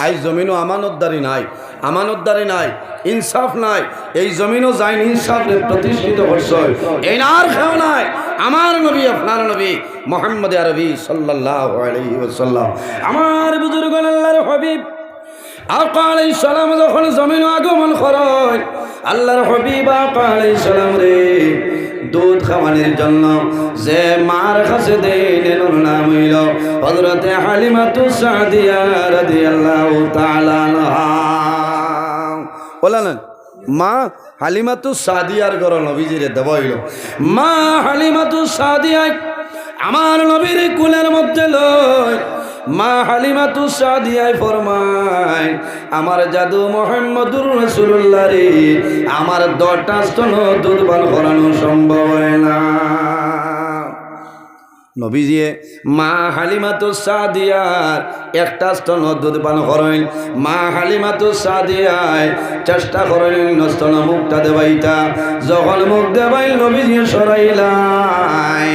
I জমিনও আমানতদারি নাই ইনসাফ নাই এই জমিনও যাই ইনসাফে প্রতিষ্ঠিত করছে এই আর কেউ নাই আমার নবী আপনার নবী মুহাম্মদ আরবি সাল্লাল্লাহু আলাইহি ওয়াসাল্লাম আমার বুজুর্গ আল্লাহর হাবিব আকা আলাইহিস সালাম যখন জমিন আগমন করেন আল্লাহর হাবিব আকা আলাইহিস সালাম রে দুধ খাওয়ানোর জন্য যে মার কাছে দেন ওর নাম হইল হযরতে হালিমাতুস সাদিয়া রাদিয়াল্লাহু তাআলা আনহা বলেন মা হালিমাতুস সাদিয়ার ঘর নবীজিরে দেওয়া হইল মা হালিমাতুস সাদিয়া আমার নবীর কুলের মধ্যে লয় মা হালিমাতুস সাদিয়া ফরমায় আমার জাদু মুহাম্মদুর রাসূলুল্লাহ রে আমার 10টা স্তন দুধ পান করানো সম্ভব হয় না নবীজিয়ে মা হালিমাতুস সাদিয়ার একটা স্তন দুধ পান করেন মা হালিমাতুস সাদিয়ায় চেষ্টা করেন স্তন মুখটা দেবাইতা যখন মুখ দেবাইল নবীজি সরাইলাই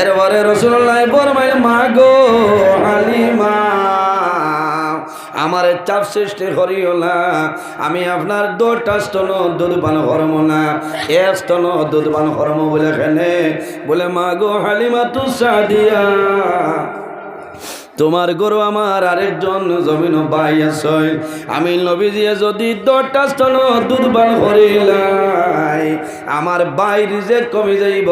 এরপরে রাসূলুল্লাহ ফরমাইল মা গো হালিমা আমার চাপ সৃষ্টি করিও না আমি আপনার 2টা স্তন দুধ পান করব না এক স্তন দুধ পান করব বলে কেনে বলে মা গো হালিমাতুস সাদিয়া তোমার গরু আমার আরেকজন জমিন ভাই আছে আমি নবীজি যদি 10টা স্তন দুধ পান করিলাই আমার ভাই রিজেক্ট কমে যাইব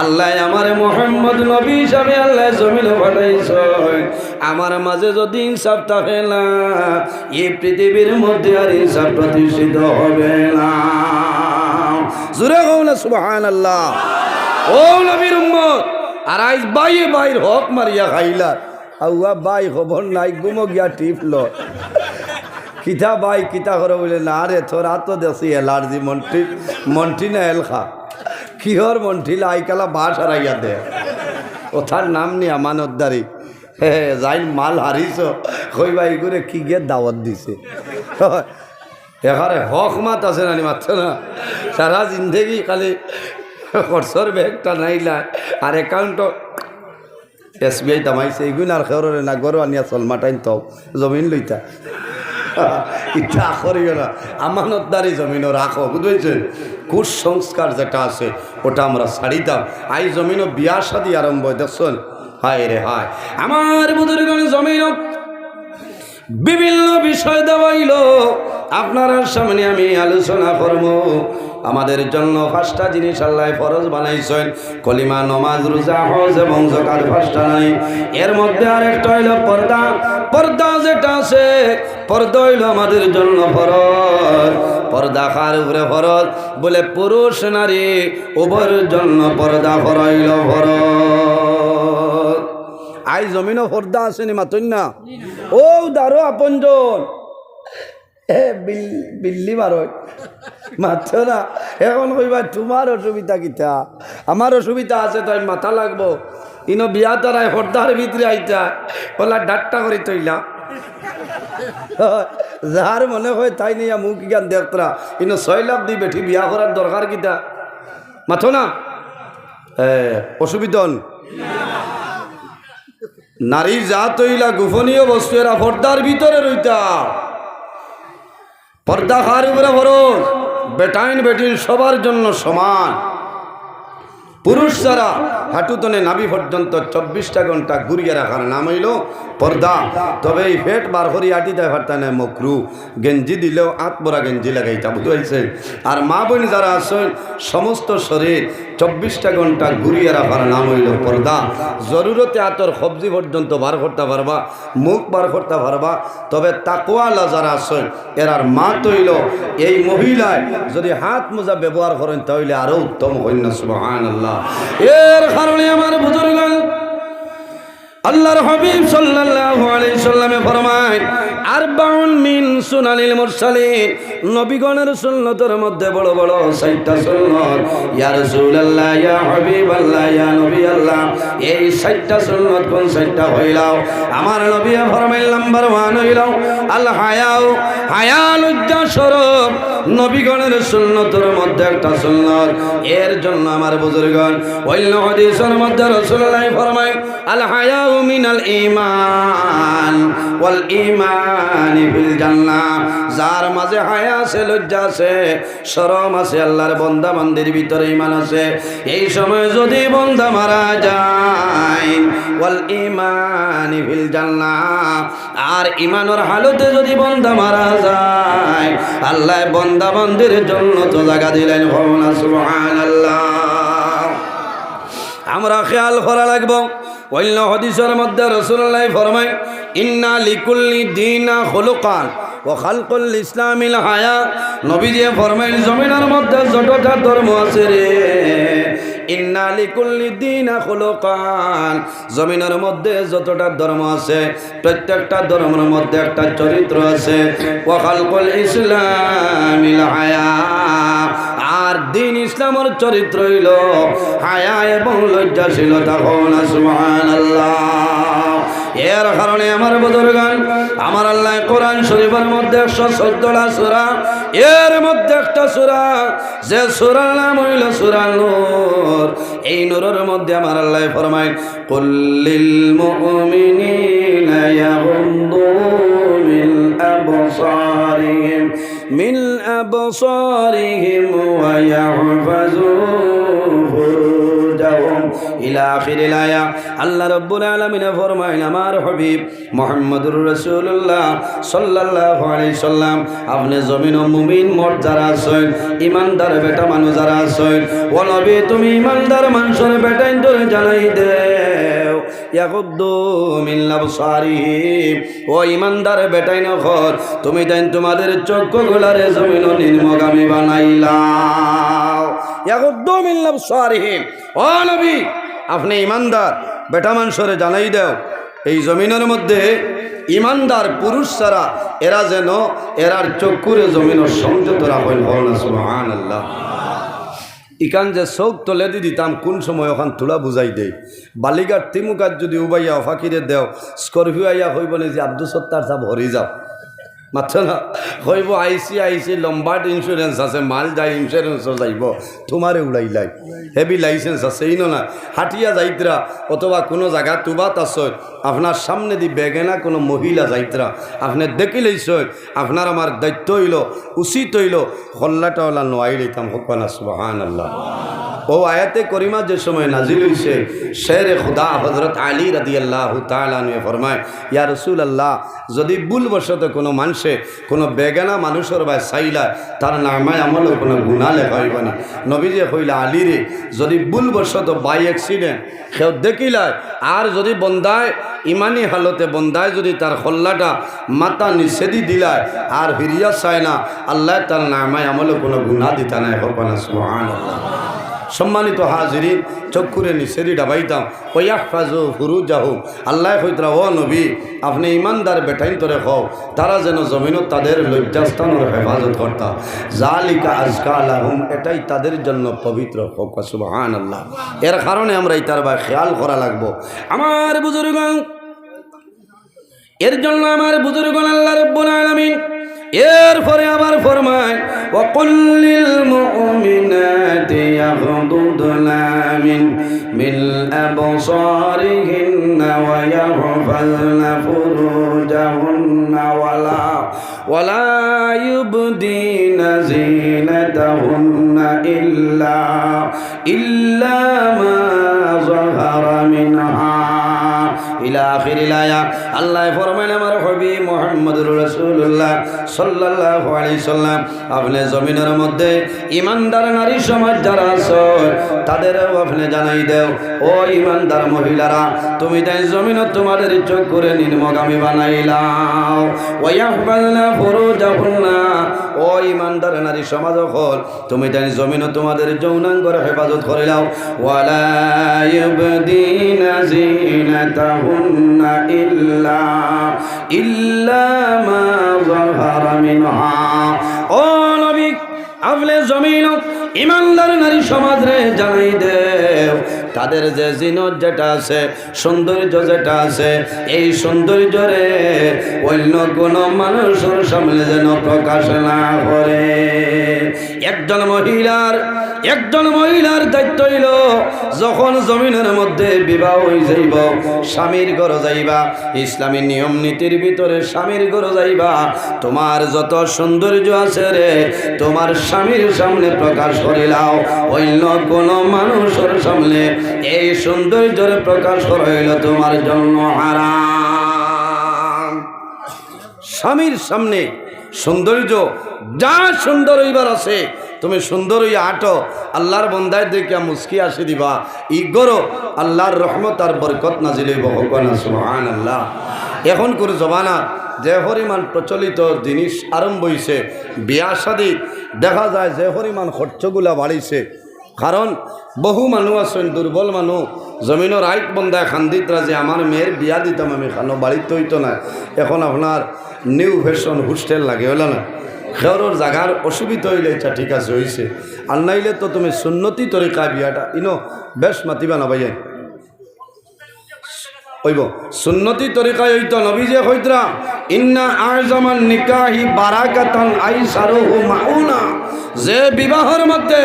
আল্লাহ আমার মুহাম্মদ নবী হিসাবে আল্লাহ জমিন পাঠাইছে আমার মাঝে যদি ইনসাফ থাকে না এই পৃথিবীর মধ্যে আর ইনসাফ প্রতিষ্ঠিত হবে না জোরে কও না সুবহানাল্লাহ ও নবীর উম্মত আর আজ বাইর হক মারিয়া খাইলা আউয়া বাই খবর নাই গুমো গিয়া টিপল কিতা বাই কিতা করে বলে না রে তোরা তো দেশি এলার্জি মন্টি না এলখা কিহর মন্টি আইকালা বাস হারাইয়া দে ওথার নাম নি আমানতদারি যাই মাল হারিছ কই বাই করে কি গিয়ে দাওয়াত দিছে এখানে হক মাত আছে নানি মাত্র না সারা জিন্দগি খালি খরচর ব্যাগটা নাইলা আর অ্যাকাউন্ট SBI তামাইছে এইগুলো আর খেয়ে না গরু আনিয়া চলমাটাইন তো জমিন লইতা ইচ্ছা করিও না আমানতদারি জমিনও রাখো বুঝেছেন কুসংস্কার যেটা আছে ওটা আমরা ছাড়িতাম আই জমিনও বিয়া শাদী আরম্ভ দেখছেন হায় রে হায় আমার বুজুর্গণ জমিন বিভিন্ন বিষয় দেওয়াইল আপনার সামনে আমি আলোচনা করব আমাদের জন্য 5টা জিনিস আল্লাহ ফরজ বানাইছেন কলিমা নামাজ রোজা হজ এবং যাকাত 5টা নাই এর মধ্যে আরেকটা হইল পর্দা যেটা আছে পর্দা হইল আমাদের জন্য ফরজ পর্দা কার উপরে ফরজ বলে পুরুষ নারী উভয়ের জন্য পর্দা হইল ফরজ আই জমিনও পর্দা আসেনি মাতন না ও দারো আপনজন বিল্লি মারো মাত্র না এখন কইবা তোমার অসুবিধা কিতা আমার অসুবিধা আছে তাই মাথা লাগবো ইনো বিয়া তারাই হরদার ভিতরে আইতা ওলা ডাট্টা করে তৈলা যার মনে হয় তাই নিয়া মুখ জ্ঞান দেখতরা ইনো 6 লাখ দি বেঠি বিয়া করার দরকার কিতা মাথো না অসুবিধা নারীর জাত হইলা গোপনীয় বস্তু এরা পর্দার ভিতরে রইতা পর্দা কার উপরে ফরজ বেটাইন বেটিন সবার জন্য সমান পুরুষ যারা হাঁটুতনে নাভি পর্যন্ত 24টা ঘন্টা ঘুরিয়ে রাখার নাম হইল পর্দা তবে এই পেট বার করি আটি দেয় পারতা না মকরু গেঞ্জি দিলেও আতবরা গেঞ্জি লাগাইতা বুঝতে আর মা বোন যারা আছেন সমস্ত শরীর 24টা ঘন্টা ঘুরিয়ে রাখার নাম হইল পর্দা জরুরতে আতর সবজি পর্যন্ত বার করতে পারবা মুখ বার করতে পারবা তবে তাকওয়ালা যারা আছেন এরার মা তৈল এই মহিলায় যদি হাত মোজা ব্যবহার করেন তাহলে আরো উত্তম হইল না সুবহানাল্লাহ এর কারণে আমার বুজুর্গ আল্লাহর হাবিব সাল্লাল্লাহু আলাইহি সাল্লামে ফরমায় আরবাউন মিন সুনানিল মুরসালিন নবীগণের সুন্নতের মধ্যে বড় বড় 60টা সুন্নত ইয়া রাসূলুল্লাহ ইয়া হাবিবাল্লাহ ইয়া নবী আল্লাহ এই 60টা সুন্নত কোন 60টা হইলাও আমার নবী ফরমাইল নাম্বার 1 হইলাও আল হায়া লজ্জা শরম নবীগণের সুন্নতের মধ্যে একটা সুন্নত এর জন্য আমার বুজুর্গণ ওই হাদিসের মধ্যে রাসূলুল্লাহ ফরমায় আল হায়া মিনাল ঈমান ওয়াল ঈমানি বিল জান্নাহ। যার মাঝে হায়া আছে, লজ্জা আছে, শরম আছে, আল্লাহর বান্দা বান্দির ভিতরে ঈমান আছে, এই সময় যদি বান্দা মারা যায় ওয়াল ঈমানি বিল জান্নাহ, আর ঈমানের হালতে যদি বান্দা মারা যায়, আল্লাহ বান্দা বান্দির জন্য তো জায়গা দিলেন। সুবহানাল্লাহ। আমরা খেয়াল করা লাগবো। অন্য হাদিসের মধ্যে রাসূলুল্লাহ ফরমায়, ইন্না লিকুল্লি দীনা খুলুকান ওয়া খালকুল ইসলামিল হায়া। নবীজি ফরমাইল, জমিনের মধ্যে যতটা ধর্ম আছে রে, ইন্না লিকুল্লি দীনা খুলুকান, জমিনের মধ্যে যতটা ধর্ম আছে প্রত্যেকটা ধর্মের মধ্যে একটা চরিত্র আছে। ওয়া খালকুল ইসলামিল হায়া, আর দিন ইসলামের চরিত্র হইল হায়া এবং লজ্জাশীলতা। সুবহানাল্লাহ। এর কারণে আমার বুজুর্গান, আমার আল্লাহ কোরআন শরীফের মধ্যে 114টা সূরা, এর মধ্যে একটা সূরা যে সূরার নাম হইল সূরা নূর। এই নূরের মধ্যে আমার আল্লাহ ফরমায়, কুল লিল মুমিনিনা ইয়াগুদ্দু মিন আবসারিহিম ওয়া ইয়াহফাযু ফুরুজাহুম ইলা আখিরিল আয়া। আল্লাহ রাব্বুল আলামিন ফরমায়, আমার হাবিব মুহাম্মদুর রাসূলুল্লাহ সাল্লাল্লাহু আলাইহি সাল্লাম, আপনি জমিন ও মুমিন মোট যারা আছেন, ইমানদার বেটা মানুষ যারা আছেন, ও নবী তুমি ইমানদার মানুষের বেটাইন ধরে জানাই দেও, ইয়াগুদ্দু মিন আবসারিহিম, ও ইমানদার বেটাইন ঘর তুমি দেন তোমাদের চক্ষুগুলারে জমিন ও নিম্নগামী বানাইলাও। ইয়াগুদ্দু মিন আবসারিহিম, ও নবী আপনি ইমানদার বেটা মানুষরে জানাই দেও, এই জমিনের মধ্যে ইমানদার পুরুষ ছাড়া এরা যেন এরার চক্ষুরে জমিনের সংযত রাখেন। সুবহানাল্লাহ। ইকান যে চোখ তলে দি দিতাম কোন সময় ওখান তুলা বুঝাই দেয়। বালিঘাট তিমুকাত যদি উবাইয়া ফাঁকিরে দেও, স্করপিও আইয়া হইব না যে আব্দুল সত্তার সাহেব হরি যাও, মাত্র না হইব আইসি লম্বাট ইন্স্যুরেন্স আছে, মাল যায় ইন্স্যুরেন্সও যাইব, তোমারে উড়াইলাই হেভি লাইসেন্স আছে, এই না হাটিয়া যাইতরা অথবা কোনো জায়গা তুবাত আছে, আপনার সামনে দি বেগেনা কোনো মহিলা যাইতরা আপনি দেখি লইছ, আপনার আমার দায়িত্ব হইল, উচিত হইল হল্লাটা হল্লা নোয়াই লইতাম। হকানা সুবহানাল্লাহ। ও আয়াতে করিমা যে সময় নাজিল হইছে, শেরে খুদা হযরত আলী রাদিয়াল্লাহু তাআলা আনহু ফরমায়, ইয়া রাসূলুল্লাহ, যদি ভুলবশত কোনো মানুষে কোনো বেগানা মানুষের বা চাইলায় তার নামায় আমলও কোনো গুনাহ লেখা হইব না। নবীজি কইলা, আলী রে, যদি ভুলবশত বাই অ্যাক্সিডেন্ট কেউ দেখিলায়, আর যদি বন্দায় ইমানি হালতে বন্দায় যদি তার খল্লাটা মাথা নিচে দি দিলায় আর ফিরিয়া চায় না, আল্লাহ তার নামায় আমলও কোনো গুনাহ দিতা নাই। হকানা সুবহানাল্লাহ। সম্মানিত হাজিরিন, চক্ষুরে নিচেরি ডাবাইতাম, ওয়াহফাজু ফুরুজাহুম, আল্লাহ কইতরা, ও নবী আপনি ইমানদার বেটাইন তরে খাও, তারা যেন জমিনত তাদের লজ্জাস্থানের হেফাজত করতা, জালিকা আজকা লাহুম, এটাই তাদের জন্য পবিত্র হোক। সুবহানাল্লাহ। এর কারণে আমরা এটার বা খেয়াল করা লাগবো। আমার বুজুর্গণ, এর জন্য আমার বুজুর্গণ আল্লাহ রাব্বুল আলামিন এরপরে আবার ফরমায়, ওয়াকুল লিল মুমিনাতি ইয়াগদুদনা মিন আবসারিহিন্না ওয়া ইয়াহফাযনা ফুরুজাহুন্না ওয়ালা ইউবদিনা যিনাতাহুন্না ইল্লা মা যাহারা মিনহা ইলা আখিরিল আয়া। আল্লাহ ফরমায়, আমার হাবিব মুহাম্মদুর রাসূলুল্লাহ সাল্লাল্লাহু আলাইহি সাল্লাম, আপনি জমিনের মধ্যে ইমানদার নারী সমাজ যারা আছে তাদেরও আপনি জানাই দেও, ও ইমানদার মহিলারা, তুমি তাই জমিনত তোমাদের চোখ করে নিম্নগামী বানাইলাও। ওয়া ইয়াহফাযনা ফুরুজাহুন্না, ও ইমানদার নারী সমাজ হল তুমি তাই জমিনত তোমাদের যৌনাঙ্গের হেফাজত করিলাও। ওয়ালা ইউবদিনা যিনাতাহুন্না ইল্লা মা যাহারা মিনহা। ও নবী, আপনি জমিনত ইমানদার নারী সমাজরে জানাই দেও, তাদের যে জিনত যেটা আছে, সৌন্দর্য যেটা আছে, এই সৌন্দর্যরে অন্য কোনো মানুষের সামনে যেন প্রকাশ না করে। একজন মহিলার দায়িত্ব হইল যখন জমিনের মধ্যে বিবাহ হয়ে যাইব, স্বামীর ঘর যাইবা, ইসলামী নিয়ম নীতির ভিতরে স্বামীর ঘর যাইবা, তোমার যত সৌন্দর্য আছে রে তোমার স্বামীর সামনে প্রকাশ করিলাও, অন্য কোন মানুষের সামনে এই সৌন্দর্যের প্রকাশ করাইল তোমার জন্য হারাম। স্বামীর সামনে সৌন্দর্য যা সুন্দর হইবার আছে তুমি সুন্দর হইয়া আটো, আল্লাহর বন্দায় দেখে মুস্কি আসি দিবা, ই গরো আল্লাহর রহমত আর বরকত নাজিল হইব। হকনা সুবহানাল্লাহ। এখন করে জমানা যে পরিমাণ প্রচলিত জিনিস আরম্ভ হইছে, বিয়া শাদী দেখা যায় যে পরিমাণ খরচগুলা বাড়িছে, কারণ বহু মানুষ আছেন দুর্বল মানুষ জমিনের আইট বন্দায় খান্দিত রাজে আমার মেয়ের বিয়া দিতাম আমি খানো বাড়িতে হইতো না, এখন আপনার নিউ ফ্যাশন হোস্টেল লাগে হইল না, খেওর জাগার অসুবিধা হইলে এটা ঠিক আছে হইছে, আর নাইলে তো তুমি সুন্নতি তরিকা বিয়াটা ইনো বেশ মাতিবা না ভাইয়া হইব সুন্নতি তরিকায় হইতো। নবীজে কইতরা ইন্না আযমান নিকাহি বারাকাতান আইসারুহু মাউনা, যে বিবাহের মধ্যে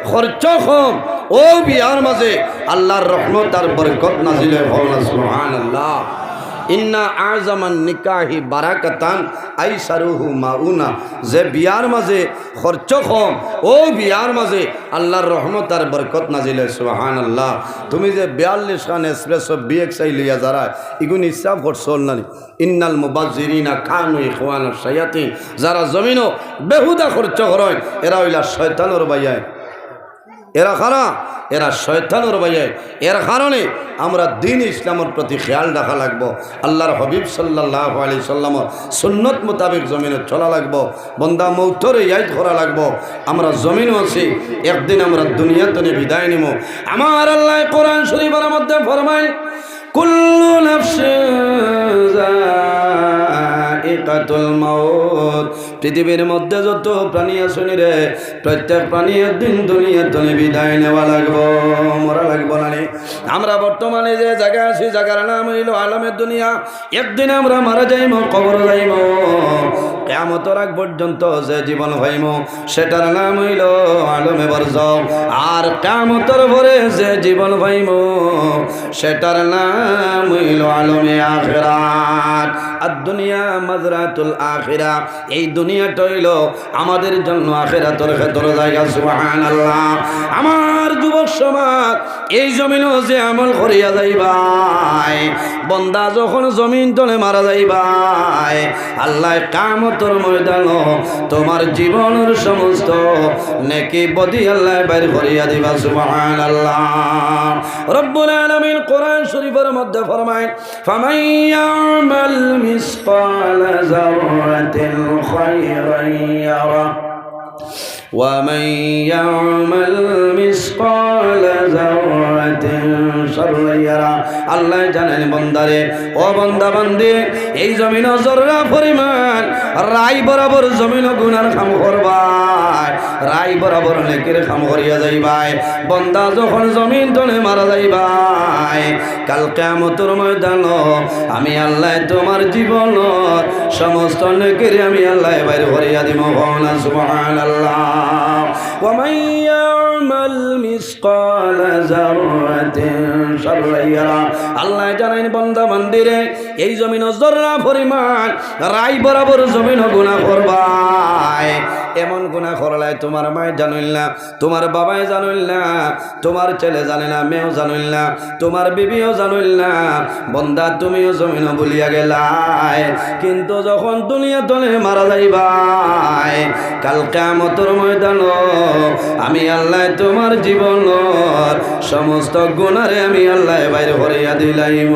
খরচ কম ও বিয়ার মাঝে আল্লাহর রহমত আর বরকত নাজিল হয়। সুবহানাল্লাহ। ইন্না আযমান নিকাহি বারাকাতান আইসারুহু মাউনা, যে বিয়ার মাঝে খরচ কম ও বিয়ার মাঝে আল্লাহর রহমত আর বরকত নাজিল হয়। সুবহানাল্লাহ। তুমি যে 42 খান এক্সপ্রেসো বিএক্সআই লিয়া যারা ইগুন ইসরাফ করছল না, ইন্নাল মুবাজ্জিরিনা কানু ইখওয়ানাশ শায়াতিন, যারা জমিনও বেহুদা খরচ করেন এরা হইলা শয়তানের ভাইয়া, এরা খারা এরা শয়তানের ভাইয়া। এর কারণে আমরা দিন ইসলামের প্রতি খেয়াল রাখা লাগবো, আল্লাহর হাবিব সাল্লাল্লাহু আলাইহি সাল্লামের সুন্নত মোতাবেক জমিনে চলা লাগবো, বন্দা মৌতরে ইয়াদ করা লাগবো। আমরা জমিনও আছি, একদিন আমরা দুনিয়াতে বিদায় নিব। আমার আল্লাহ কোরআন শরীফের মধ্যে ফরমায় কুল্লু নাফসিন যায়িকাতুল মাউত, পৃথিবীর মধ্যে যত প্রাণী আছে রে প্রত্যেক প্রাণী একদিন দুনিয়াতে বিদায় নেওয়া লাগবো, মরা লাগবো না। আমরা বর্তমানে যে জায়গায় আছি জায়গার নাম হইল আলমের দুনিয়া, একদিন আমরা মারা যাইব, কবর যাইব, কিয়ামতের আগ পর্যন্ত যে জীবন হইব সেটার নাম হইল আলমে বারজাখ, আর কিয়ামতের পরে যে জীবন হইব সেটার নাম হইল আলমে আখিরাত। আর দুনিয়া মাজরাতুল আখিরা, এই দুনিয়াটা হইল আমাদের জন্য আখিরাতের ক্ষেত্র জায়গা। সুবহানাল্লাহ। আমার যুবক সমাজ, এই জমিনও যে আমল করিয়া যাইবাই, বন্দা যখন জমিন তলে মারা যাইবাই, আল্লাহ কিয়ামতের ময়দানে তোমার জীবনের সমস্ত নেকি বদি আল্লাহ বাইর করিয়া দিবা। সুবহানাল্লাহ। রব্বুল আলামিন কোরআন শরীফের মধ্যে ফরমায় ফামান ইয়ামাল মিসকালা যাররাতিন খায়রান ইয়ারা ومن يعمل مثقال ذرة شرا يرى। আল্লাহ জানেন বন্দারে, ও বন্দা বান্দি, এই জমিন জররা পরিমাণ রাই বরাবর জমিন গুনার কাম করবাই, রাই বরাবর নেকির কাম করিয়া যাইবাই। বন্দা যখন জমিন তলে মারা যাইবাই, কাল কিয়ামতের ময়দানে আমি আল্লাহ তোমার জীবনের সমস্ত নেকির আমি আল্লাহ বাইর করিয়া দিব। সুবহানাল্লাহ। ومن يعمل مثقال ذرة شرا يرى। আল্লাহ জানেন বান্দা বান্দিরে, এই জমিন জররা পরিমাণ রাই বরাবর জমিন গুনাহ করবাই, এমন গুনাহ করলাই তোমার মায় জানিল না, তোমার বাবাই জানিল না, তোমার ছেলে জানে না, মেয়েও জানিল না, তোমার বিবিও জানিল না, বন্দা তুমিও জমিন ভুলিয়া গেলাই। কিন্তু যখন দুনিয়া তলে মারা যাইবাই, কাল কিয়ামতের ময়দানে আমি আল্লাহ তোমার জীবনের সমস্ত গুনারে আমি আল্লাহ বাইরে করিয়া দিলাইম।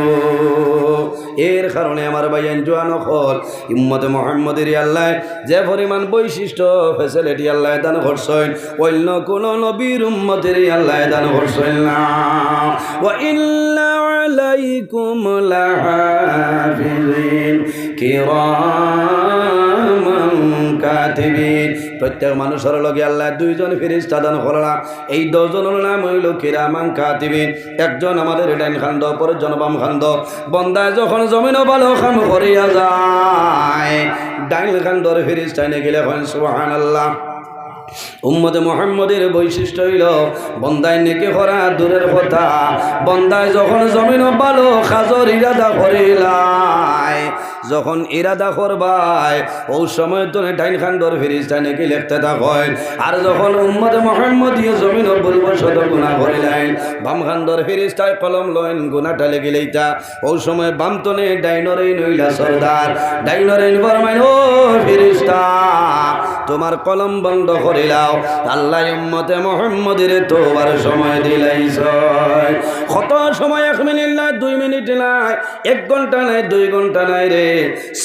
এর কারণে আমার ভাইয়ান জোয়ান হল উম্মতে মুহাম্মদের আল্লাহ যে পরিমাণ বৈশিষ্ট্য ফ্যাসিলিটি আল্লাহ দান করছেন, অন্য কোন নবীর উম্মতের আল্লাহ দান করছেন না। ওয়া ইন্না আলাইকুম লাহাফিজিন কিরামান কাতিবিন। প্রত্যেক মানুষের লগে আল্লাহ দুইজন ফেরেশতা দান করলা, এই দুজনের নাম হইল কিরামান কাতিবিন। একজন আমাদের ডাইন খান্দ, অপরজন বাম খান্দ। বন্দা যখন জমিন ভালো কাম করিয়া যায়, ডাইন খান্দর ফেরেশতা নে গেলে হয় সুবহানাল্লাহ। উম্মতে মুহাম্মদের বৈশিষ্ট্য হইল বন্দায় নেকি করা দূরের কথা, বন্দায় যখন জমিন ভালো খাজর ইরাদা করিলাই, যখন ইরাদা করবাই ও সময় তো ডাইন খান্ডর ফিরিস্তা নাকি লিখতে থাকেন। আর যখন উম্মতে মুহাম্মদীয় জমিন ভুলবশত গুনাহ করিলেন, বাম খান্ডর ফিরিস্তায় কলম লইন গুনাহটা লেগে লইতা। ও সময় বাম তনে ডাইনরে নইলা সরদার, ডাইনরে ফরমাইন ও ফিরিস্তা তোমার কলম বন্ধ করিলাও। আল্লাহ উম্মতে মুহাম্মদের তওবার সময় দিলাইছ। কত সময় 1 মিনিট নাই, 2 মিনিট নাই, 1 ঘন্টা নাই, 2 ঘন্টা নাই রে,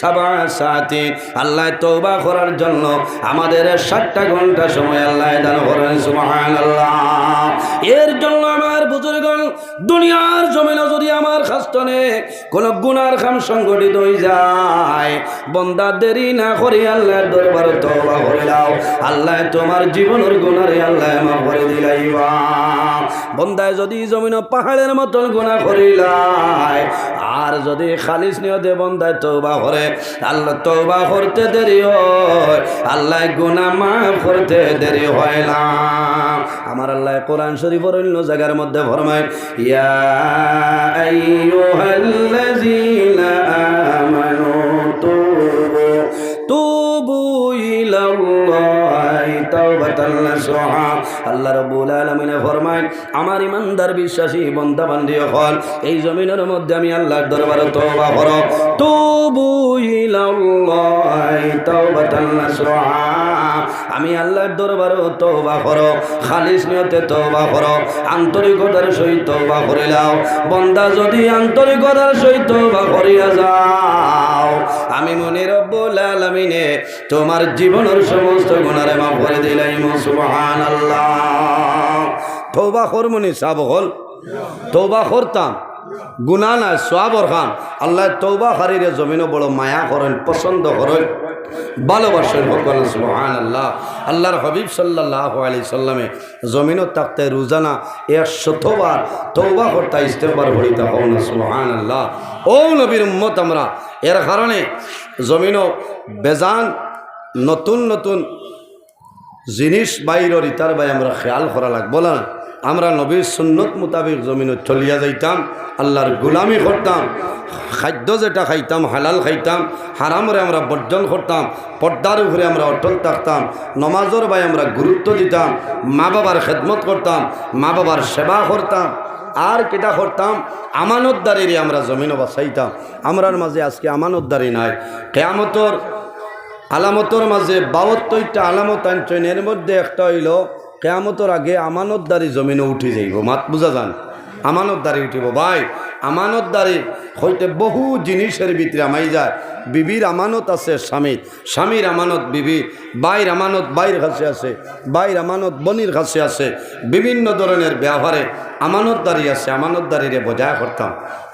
7 সাথে আল্লাহ তওবা করার জন্য আমাদের 7টা ঘন্টা সময় আল্লাহ দান করেন। সুবহানাল্লাহ। এর জন্য আমার বুজুর্গণ দুনিয়ার জমিনে যদি আমার খাস্তনে কোন গুনার কাম সংগঠিত হয়ে যায়, বান্দা দেরি না করে আল্লাহর দরবারে তওবা করে দাও, আল্লাহ তোমার জীবনের গুনারে আল্লাহ মাফ করে দিলাইবা। বান্দায় যদি জমিনে পাহাড়ের মতন গুনাহ করিলাই, আর যদি খালিস নিয়তে বান্দায় তওবা করে, আল্লাহ তওবা করতে দেরি হয়, আল্লাহ গুনাহ মাফ করতে দেরি হয় না। আমার আল্লাহ কোরআন শরীফের অন্য জায়গার মধ্যে ফরমায়, ইয়া আইয়ুহাল্লাযীনা আমানু তুবু ইলাল্লাহি তাওবাতান নাসুহা। আল্লাহ রাব্বুল আলামিন ফরমায়, আমার ইমানদার বিশ্বাসী বান্দা বান্দি হল এই জমিনের মধ্যে আমি আল্লাহর দরবারে তওবা করো, তুবু ইলাল্লাহি তাওবাতান নাসুহা। আমি আল্লাহর দরবারে তওবা করো, খালিস নিয়তে তওবা করো, আন্তরিকতার সহিত তওবা করিলাও। বান্দা যদি আন্তরিকতার সহিত তওবা করিয়া যাও, আমি মনে রব্বুল আলামিনে তোমার জীবনের সমস্ত গুনাহ মাফ করে দিলাম। সুবহানাল্লাহ। তওবা করমনি সব হল, তওবা করতাম গুনাহ না সওয়াবর খান। আল্লাহ তওবা খারিরে জমিনে বড় মায়া করেন, পছন্দ করেন, ভালোবাসেন। সকল সুবহানাল্লাহ। আল্লাহর হাবিব সাল্লাল্লাহু আলাইহি সাল্লামে জমিনত থাকতে রোজানা 100 বার তওবা করতে ইস্তেগফার করিতে হন। সুবহানাল্লাহ। ও নবীর উম্মত আমরা, এর কারণে জমিনও বেজান নতুন নতুন জিনিস বাইরের ইতার বাই আমরা খেয়াল করা লাগবো না। আমরা নবীর সুন্নত মোতাবেক জমিনত চলিয়া যাইতাম, আল্লাহর গোলামি করতাম, খাদ্য যেটা খাইতাম হালাল খাইতাম, হারামরে আমরা বর্জন করতাম, পর্দার উপরে আমরা অটল থাকতাম, নমাজের বাই আমরা গুরুত্ব দিতাম, মা বাবার খেদমত করতাম, মা বাবার সেবা করতাম, আর কেটা করতাম আমানতদারিরে আমরা জমিনও বাঁচাইতাম। আমরার মাঝে আজকে আমানতদারি নাই। কিয়ামতর আলামতর মাঝে 72টা আলামত আনছেন, এর মধ্যে একটা হইল কিয়ামতর আগে আমানতদারি জমিনে উঠি যাইব। মাত বুঝা যান, আমানতদারি উঠিব। ভাই আমানতদারি হইতে বহু জিনিসের ভিতরে আমাই যায়। বিবির আমানত আছে স্বামীর, স্বামীর আমানত বিবির, বাইর আমানত বাইর কাছে আছে, বাইর আমানত বনির কাছে আছে। বিভিন্ন ধরনের ব্যবহারে আমানতদারি আছে। আমানতদারিরে বজায় করতাম।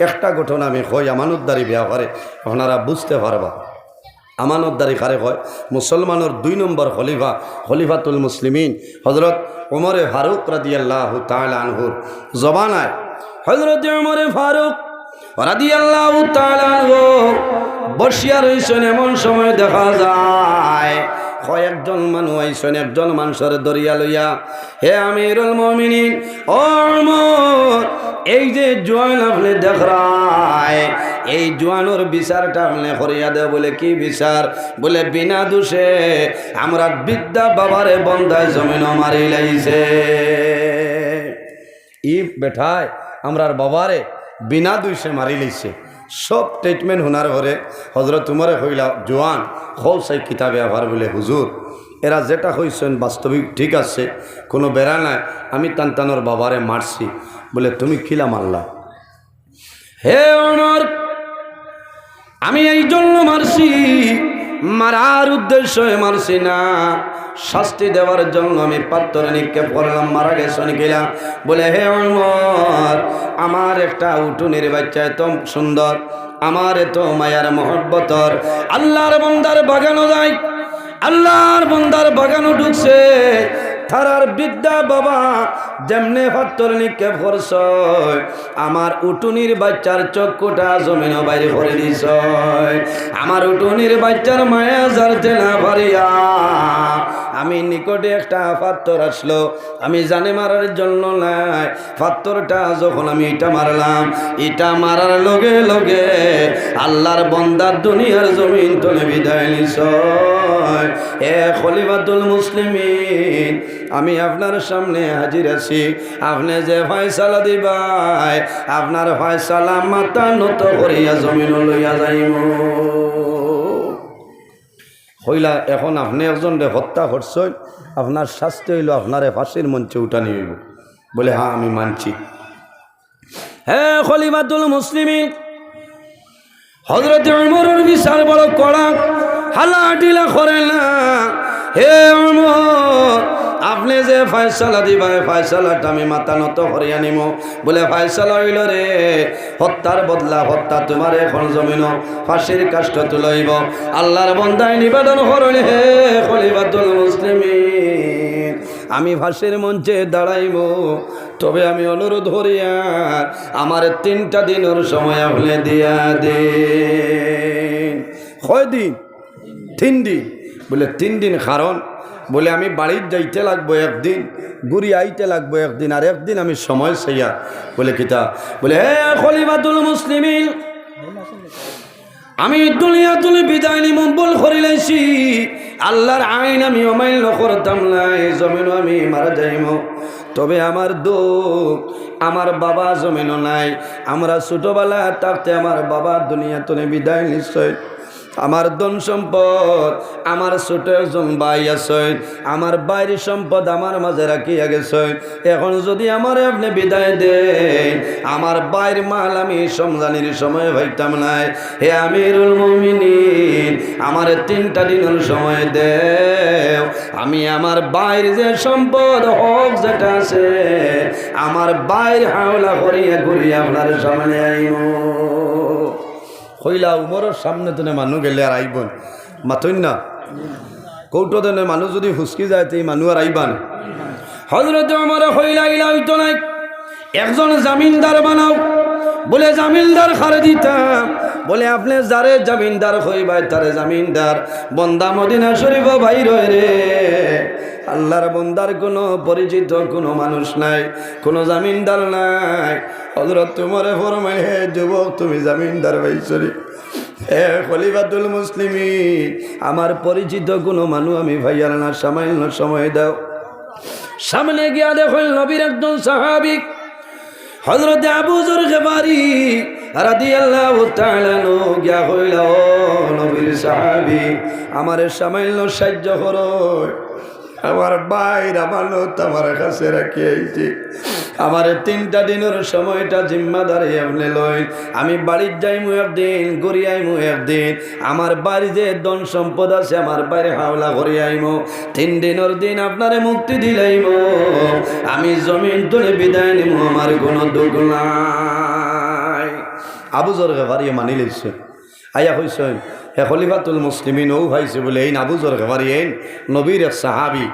একটা ঘটনা আমি কই আমানতদারি ব্যবহারে, আপনারা বুঝতে পারবা। আমানতদারি কারে হয়? মুসলমানের 2 নম্বর খলিফা, খলিফাতুল মুসলিমিন হজরত ওমরে ফারুক রাদিয়াল্লাহু তাআলা আনহুর জবানায় হজরত ওমরে ফারুক রাদিয়াল্লাহু তাআলা আনহু বসিয়া রইছেন। এমন সময় দেখা যায় কয়েকজন মানুষ আইসেন, একজন মানুষের দরিয়া লইয়া, হে আমিরুল মুমিনিন, ও ওমর, এই যে জোয়ান আপনি দেখরায়, এই জোয়ানোর বিচারটা আপনি করিয়া দেও। বলে কি বিচার? বলে বিনা দোষে আমরা বিদ্যা বাবারে বন্দায় জমিন মারি লাইছে। ই বেঠায় আমরার বাবারে বিনা দোষে মারি লাইছে। সব ট্রিটমেন্ট শোনার পরে হজরত উমরে কইলা, জোয়ান হল সেই কিতাবে আবার বলে হুজুর এরা যেটা হইছেন বাস্তবিক ঠিক আছে, কোনো বেড়া নাই, আমি তানতানোর বাবারে মারছি। বলে তুমি কিলা মারলা? হে ওমর, আমি এই জন্য মারছি, মারার উদ্দেশ্যে মারছি না, শাস্তি দেওয়ার জন্য আমি পাত্তরে নিক্ষেপ করলাম, মারা গেছেন কিলা? বলে হে ওমর, আমার একটা উটুনির বাচ্চা এত সুন্দর, আমার এত মায়ার মহব্বতর, আল্লাহর বান্দার বাগানো যায়, আল্লাহর বান্দার বাগানো ঢুকছে, তারার বিদ্যা বাবা যেমনে পাত্তর নিক্ষেপ করছ, আমার উটুনির বাচ্চার চক্ষুটা জমিন বাইরে করে দিছ। আমার উটুনির বাচ্চার মায়া জানতে না পারিয়া আমি নিকটে একটা পাথর আসলো, আমি জানে মারার জন্য নাই, পাথরটা যখন আমি ইটা মারলাম, ইটা মারার লগে লগে আল্লাহর বান্দার দুনিয়ার জমিন তলে বিদায় নিছ। এ খলিফাতুল মুসলিমিন, আমি আপনার সামনে হাজির আছি, আপনি যে ফয়সালা দিবাই, আপনার ফয়সালা মাথা নত করিয়া জমিন লইয়া যাইব। হইলা এখন আপনি একজনরে হত্যা করছেন, আপনার শাস্তি হইল আপনারে ফাঁসির মঞ্চে উঠানি হইব। বলে হ্যাঁ আমি মানছি। হ্যাঁ খলিফাতুল মুসলিমিন হযরত উমরের বিচার বড় কড়া, হালাডিলা করে না। হে উমর, আপনি যে ফয়সালা দিবাই, ফয়সালাটা আমি মাথা নত করিয়া নিব। বলে ফয়সালা হইল রে, হত্যার বদলা হত্যা, তোমার এখন জমিন ফাঁসির কাষ্ট তুলাইব। আল্লাহর বান্দায় নিবেদন করেন, হে খলিফাতুল মুসলিমিন, আমি ফাঁসির মঞ্চে দাঁড়াইব, তবে আমি অনুরোধ করিয়া আমার 3টা দিনের সময় আপনি দিয়া দেন। কয় দিন? 3 দিন। বলে 3 দিন কারণ? বলে আমি বাড়ির যাইতে লাগবো 1 দিন, ঘুরি আইতে লাগবো 1 দিন, আর 1 দিন আমি সময় চাইয়া। বলে কিতা? বলে হে খলিফাতুল মুসলিমিন, আমি দুনিয়া তুলে বিদায় নিব বল করিলাইছি, আল্লাহর আইন আমি অমান্য করতাম না, এই জমিনও আমি মারা যাইব। তবে আমার দুঃখ, আমার বাবা জমিনও নাই। আমরা ছোটবেলা থাকতে আমার বাবা দুনিয়া তুলে বিদায় নিশ্চয়। আমার ধন সম্পদ, আমার ছোট একজন ভাই আছে, আমার বাইরের সম্পদ আমার মাঝে রাখিয়া গেছে। এখন যদি আমার আপনি বিদায় দেন, আমার বাইর মাল আমি সমজানির সময় হইতাম নাই। হে আমিরুল মুমিনিন, আমার 3টা দিনের সময় দেও, আমি আমার বাইর যে সম্পদ হক যেটা আছে, আমার বাইর হাওলা করিয়া ঘুরিয়া আপনার সামনে আইব। হইলা উমরের সামনে তো মানুষ গেলে আর আইবন মাথইন না, কৌটো দেনে মানুষ যদি হুসকি যায় তো এই মানুষ আর আইবান। হযরত ওমর হইলা ইলা হইতো নাই, একজন জামিনদার বানাও। বলে জামিনদার খারে দিতাম। বলে আপনি যারে জামিনদার হইবাই তারে জামিনদার। বন্দা মদিনা শরীফ ভাই রয়ে রে, আল্লাহর বন্দার কোনো পরিচিত কোনো মানুষ নাই, কোনো জামিনদার নাই। হযরত ওমরে ফরমায়, হে যুবক, তুমি জামিনদার ভাইছরি। হে খলিফাতুল মুসলিমিন, আমার পরিচিত কোনো মানুষ আমি ভাইয়ার না, সামান্য সময় দাও। সামনে গিয়া দেখেন নবীর একজন সাহাবী হযরত আবু যর গিফারি রাদিয়াল্লাহু তাআলা আনহু গিয়া কইল, ও নবীর সাহাবী, আমারে সামান্য সাহায্য করো, আমার বাইর আমানত আমার কাছে রাখি আইছি, আমার 3টা দিনের সময়টা জিম্মাদারি আপনি লই। আমি বাড়ির যাইমু 1 দিন, ঘুরি আইমু 1 দিন, আমার বাড়ি যে ধন সম্পদ আছে আমার বাইরে হাওলা করি আইমু। 3 দিনের দিন আপনারে মুক্তি দিলাইব, আমি জমিন তুলে বিদায় নিমু, আমার কোনো দুঃখ নাই। আবু যর গিফারি মানি লইছে, আয়া হইছেন হে খলিফাতুল মুসলিমিন, ও ভাইছে বলে এই আবু যর গিফারি এই নবীর এক সাহাবী।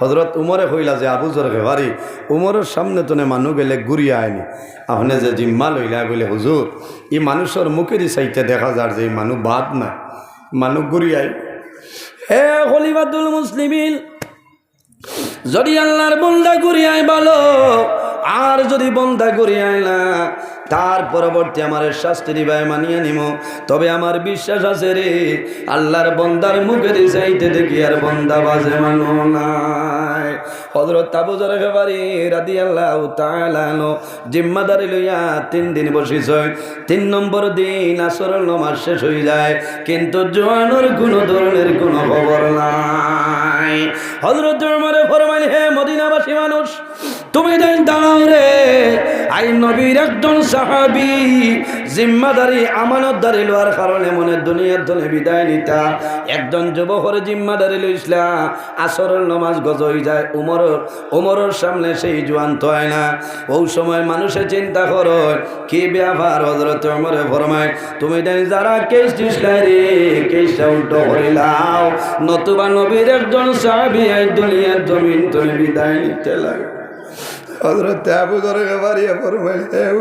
হযরত উমরে কইলা যে আবু যর গিফারি, উমরের সামনে তো মানুষ গেলে ঘুরিয়া আয়নি, আপনি যে জিম্মা লইলা। বলে হুজুর, এই মানুষের মুখেরই চাইতে দেখা যায় যে এই মানুষ বাদ না, মানুষ ঘুরিয়াই। হে খলিফাতুল মুসলিমিন, যদি আল্লাহর বান্দা ঘুরিয়াই ভালো, আর যদি বান্দা ঘুরিয়াই না, তার পরবর্তী আমার শাস্তি দিবাই মানিয়ে নিব। তবে আমার বিশ্বাস আছে রে, আল্লাহর বান্দার মুখের চাইতে দেখি আর বান্দা বাজে মানো নাই। হযরত আবু যর গিফারি রাদিয়াল্লাহু তাআলা আনহু জিম্মাদারি লইয়া 3 দিন বসিছেন। 3 নম্বর দিন আসরের নামাজ শেষ হয়ে যায়, কিন্তু জোয়ানোর কোনো ধরনের কোনো খবর নাই। হযরত ওমর ফরমাইলেন, হে মদিনাবাসী মানুষ, তুমি দাঁড়াও রে, আই নবীর একজন সাহাবী জিম্মাদারি আমানতদারি লওয়ার কারণে মনে দুনিয়ার ধনে বিদায় নিতা। একজন যুবকের জিম্মাদারি লইছিলা, আসরের নামাজ গজ হয়ে যায়, উমরের সামনে সেই জোয়ান তো হয় না। ওই সময় মানুষে চিন্তা করো কি ব্যাপার। হযরত ওমরে ফরমায়, তুমি যারা কেস দিছিলা রে, কেসটা উল্টো করিলাও, নতুবা নবীর একজন সাহাবী এই দুনিয়ার জমিন ধনে বিদায় নিতে লাগে। হযরত আবু যর গিফারি ফরমাইলেন,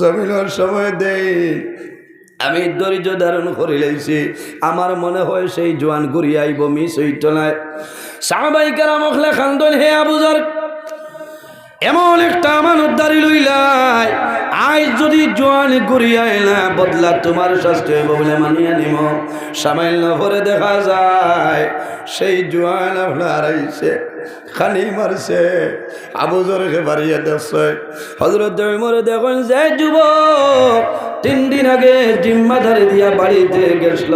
জমিনের সময় দেই, আমি ধৈর্য ধারণ করে লইছি। আমার মনে হয় সেই জোয়ান ঘুরিয়ে আইব মিস হইত নাই। সাহাবাই কেরাম ওখলে খান্দন, হে আবু যর, এমন একটা আমানতদারি লইলাই, আজ যদি জোয়ান ঘুরিয়ে আইলা বদলা তোমার শাস্তি হইব বলে মানিয়ে নিব। সামান্য পরে দেখা যায় সেই জোয়ান আপনার আইছে, খানি মারছে। আবু যরকে বাড়িয়ে দেখছে। হযরত ওমর দেখুন যে যুবক 3 দিন আগে জিম্মাদারি দিয়া বাড়িতে গেছিল,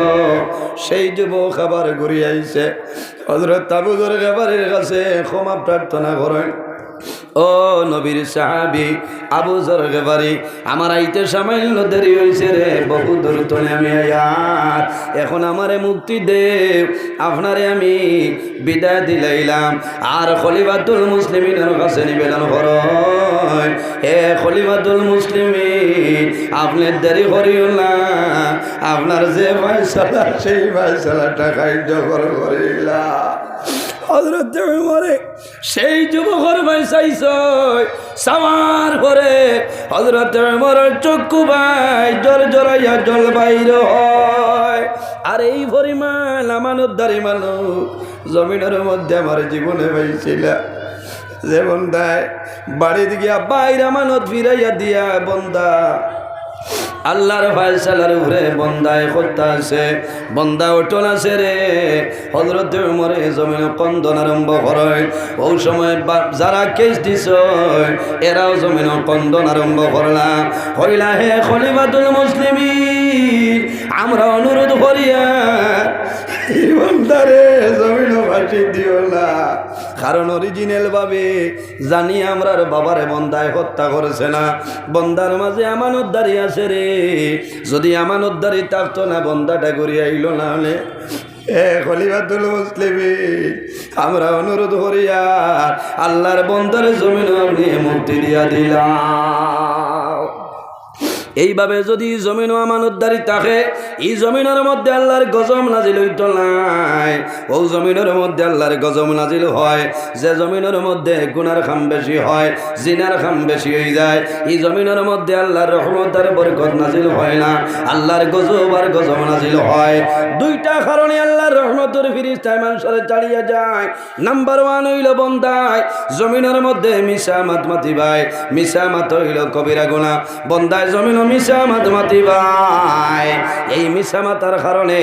সেই যুবক আবার ঘুরিয়ে আইছে। হযরত আবু যরকে বাড়ির কাছে ক্ষমা প্রার্থনা করেন। ও নবীর সাহাবী আবু যর গেফারি, আমার আইতে সামান্য দেরি হয়েছে রে, বহু দূর তনে আমি আয়ার, এখন আমারে মুক্তি দে, আপনারে আমি বিদায় দিলাইলাম। আর খলিফাতুল মুসলিমিনের কাছে নিবেদন করই, হে খলিফাতুল মুসলিমিন, আপনি দেরি করিও না, আপনার যে ফয়সালা সেই ফয়সালাটা কার্যকর করিলা। হযরত ওমরে সেই যুবকের ভাই চাইছ সামার পরে হযরত ওমরের চক্ষু ভাই জোর জোরাইয়া জল বাইর হয়। আর এই পরিমাণ আমানতদারি মানুষ জমিনের মধ্যে আমার জীবনে পাইছিল। যে বন্দায় বাড়িতে গিয়া বাইর আমানত ফিরাইয়া দিয়া বন্দা আল্লাহর ফয়সালার উপরে বন্দায় করতে আছে, বন্দা অটল আছে রে। হযরত ওমরে জমিন কন্দন আরম্ভ করে। ওই সময় যারা কেস দিছ এরাও জমিন কন্দন আরম্ভ করলাম, হইলা হে খলিফাতুল মুসলিমিন, আমরা অনুরোধ করিয়া বন্দারে জমিন ফাঁসি দিও না, কারণ অরিজিনাল ভাবে জানি আমরার বাবারে বন্দায় হত্যা করেছে না, বন্দার মাঝে আমানতদারি আছে রে। যদি আমানতদারি থাকতো না বন্দাটা ঘুরিয়ে আইল না হলে। এ খলিফাতুল মুসলিমিন, আমরা অনুরোধ করিয়া আল্লাহর বন্দার জমিন আপনি মুক্তি দিয়া দিলাম। এইভাবে যদি জমিন আমানতদারি থাকে, এই জমিনের মধ্যে আল্লাহর গজব নাজিল হইত নাই। ও জমিনের মধ্যে আল্লাহর গজব নাজিল হয় যে জমিনের মধ্যে গুনার খাম বেশি হয়, জিনার খাম বেশি হয়ে যায়। এই জমিনের মধ্যে আল্লাহর রহমত আর বরকত নাজিল হয় না, আল্লাহর গজব আর গজব নাজিল হয়। দুইটা কারণে আল্লাহর রহমতের ফিরিস্তা মানুষের চালিয়ে যায়। নাম্বার 1 হইল বন্দায় জমিনের মধ্যে মিশা মাত মাতিবাই, মিশা মাত হইল কবিরা গুনাহ। বন্দায় জমিন মিশা মাত মাতিবাই, এই মিশা মাতার কারণে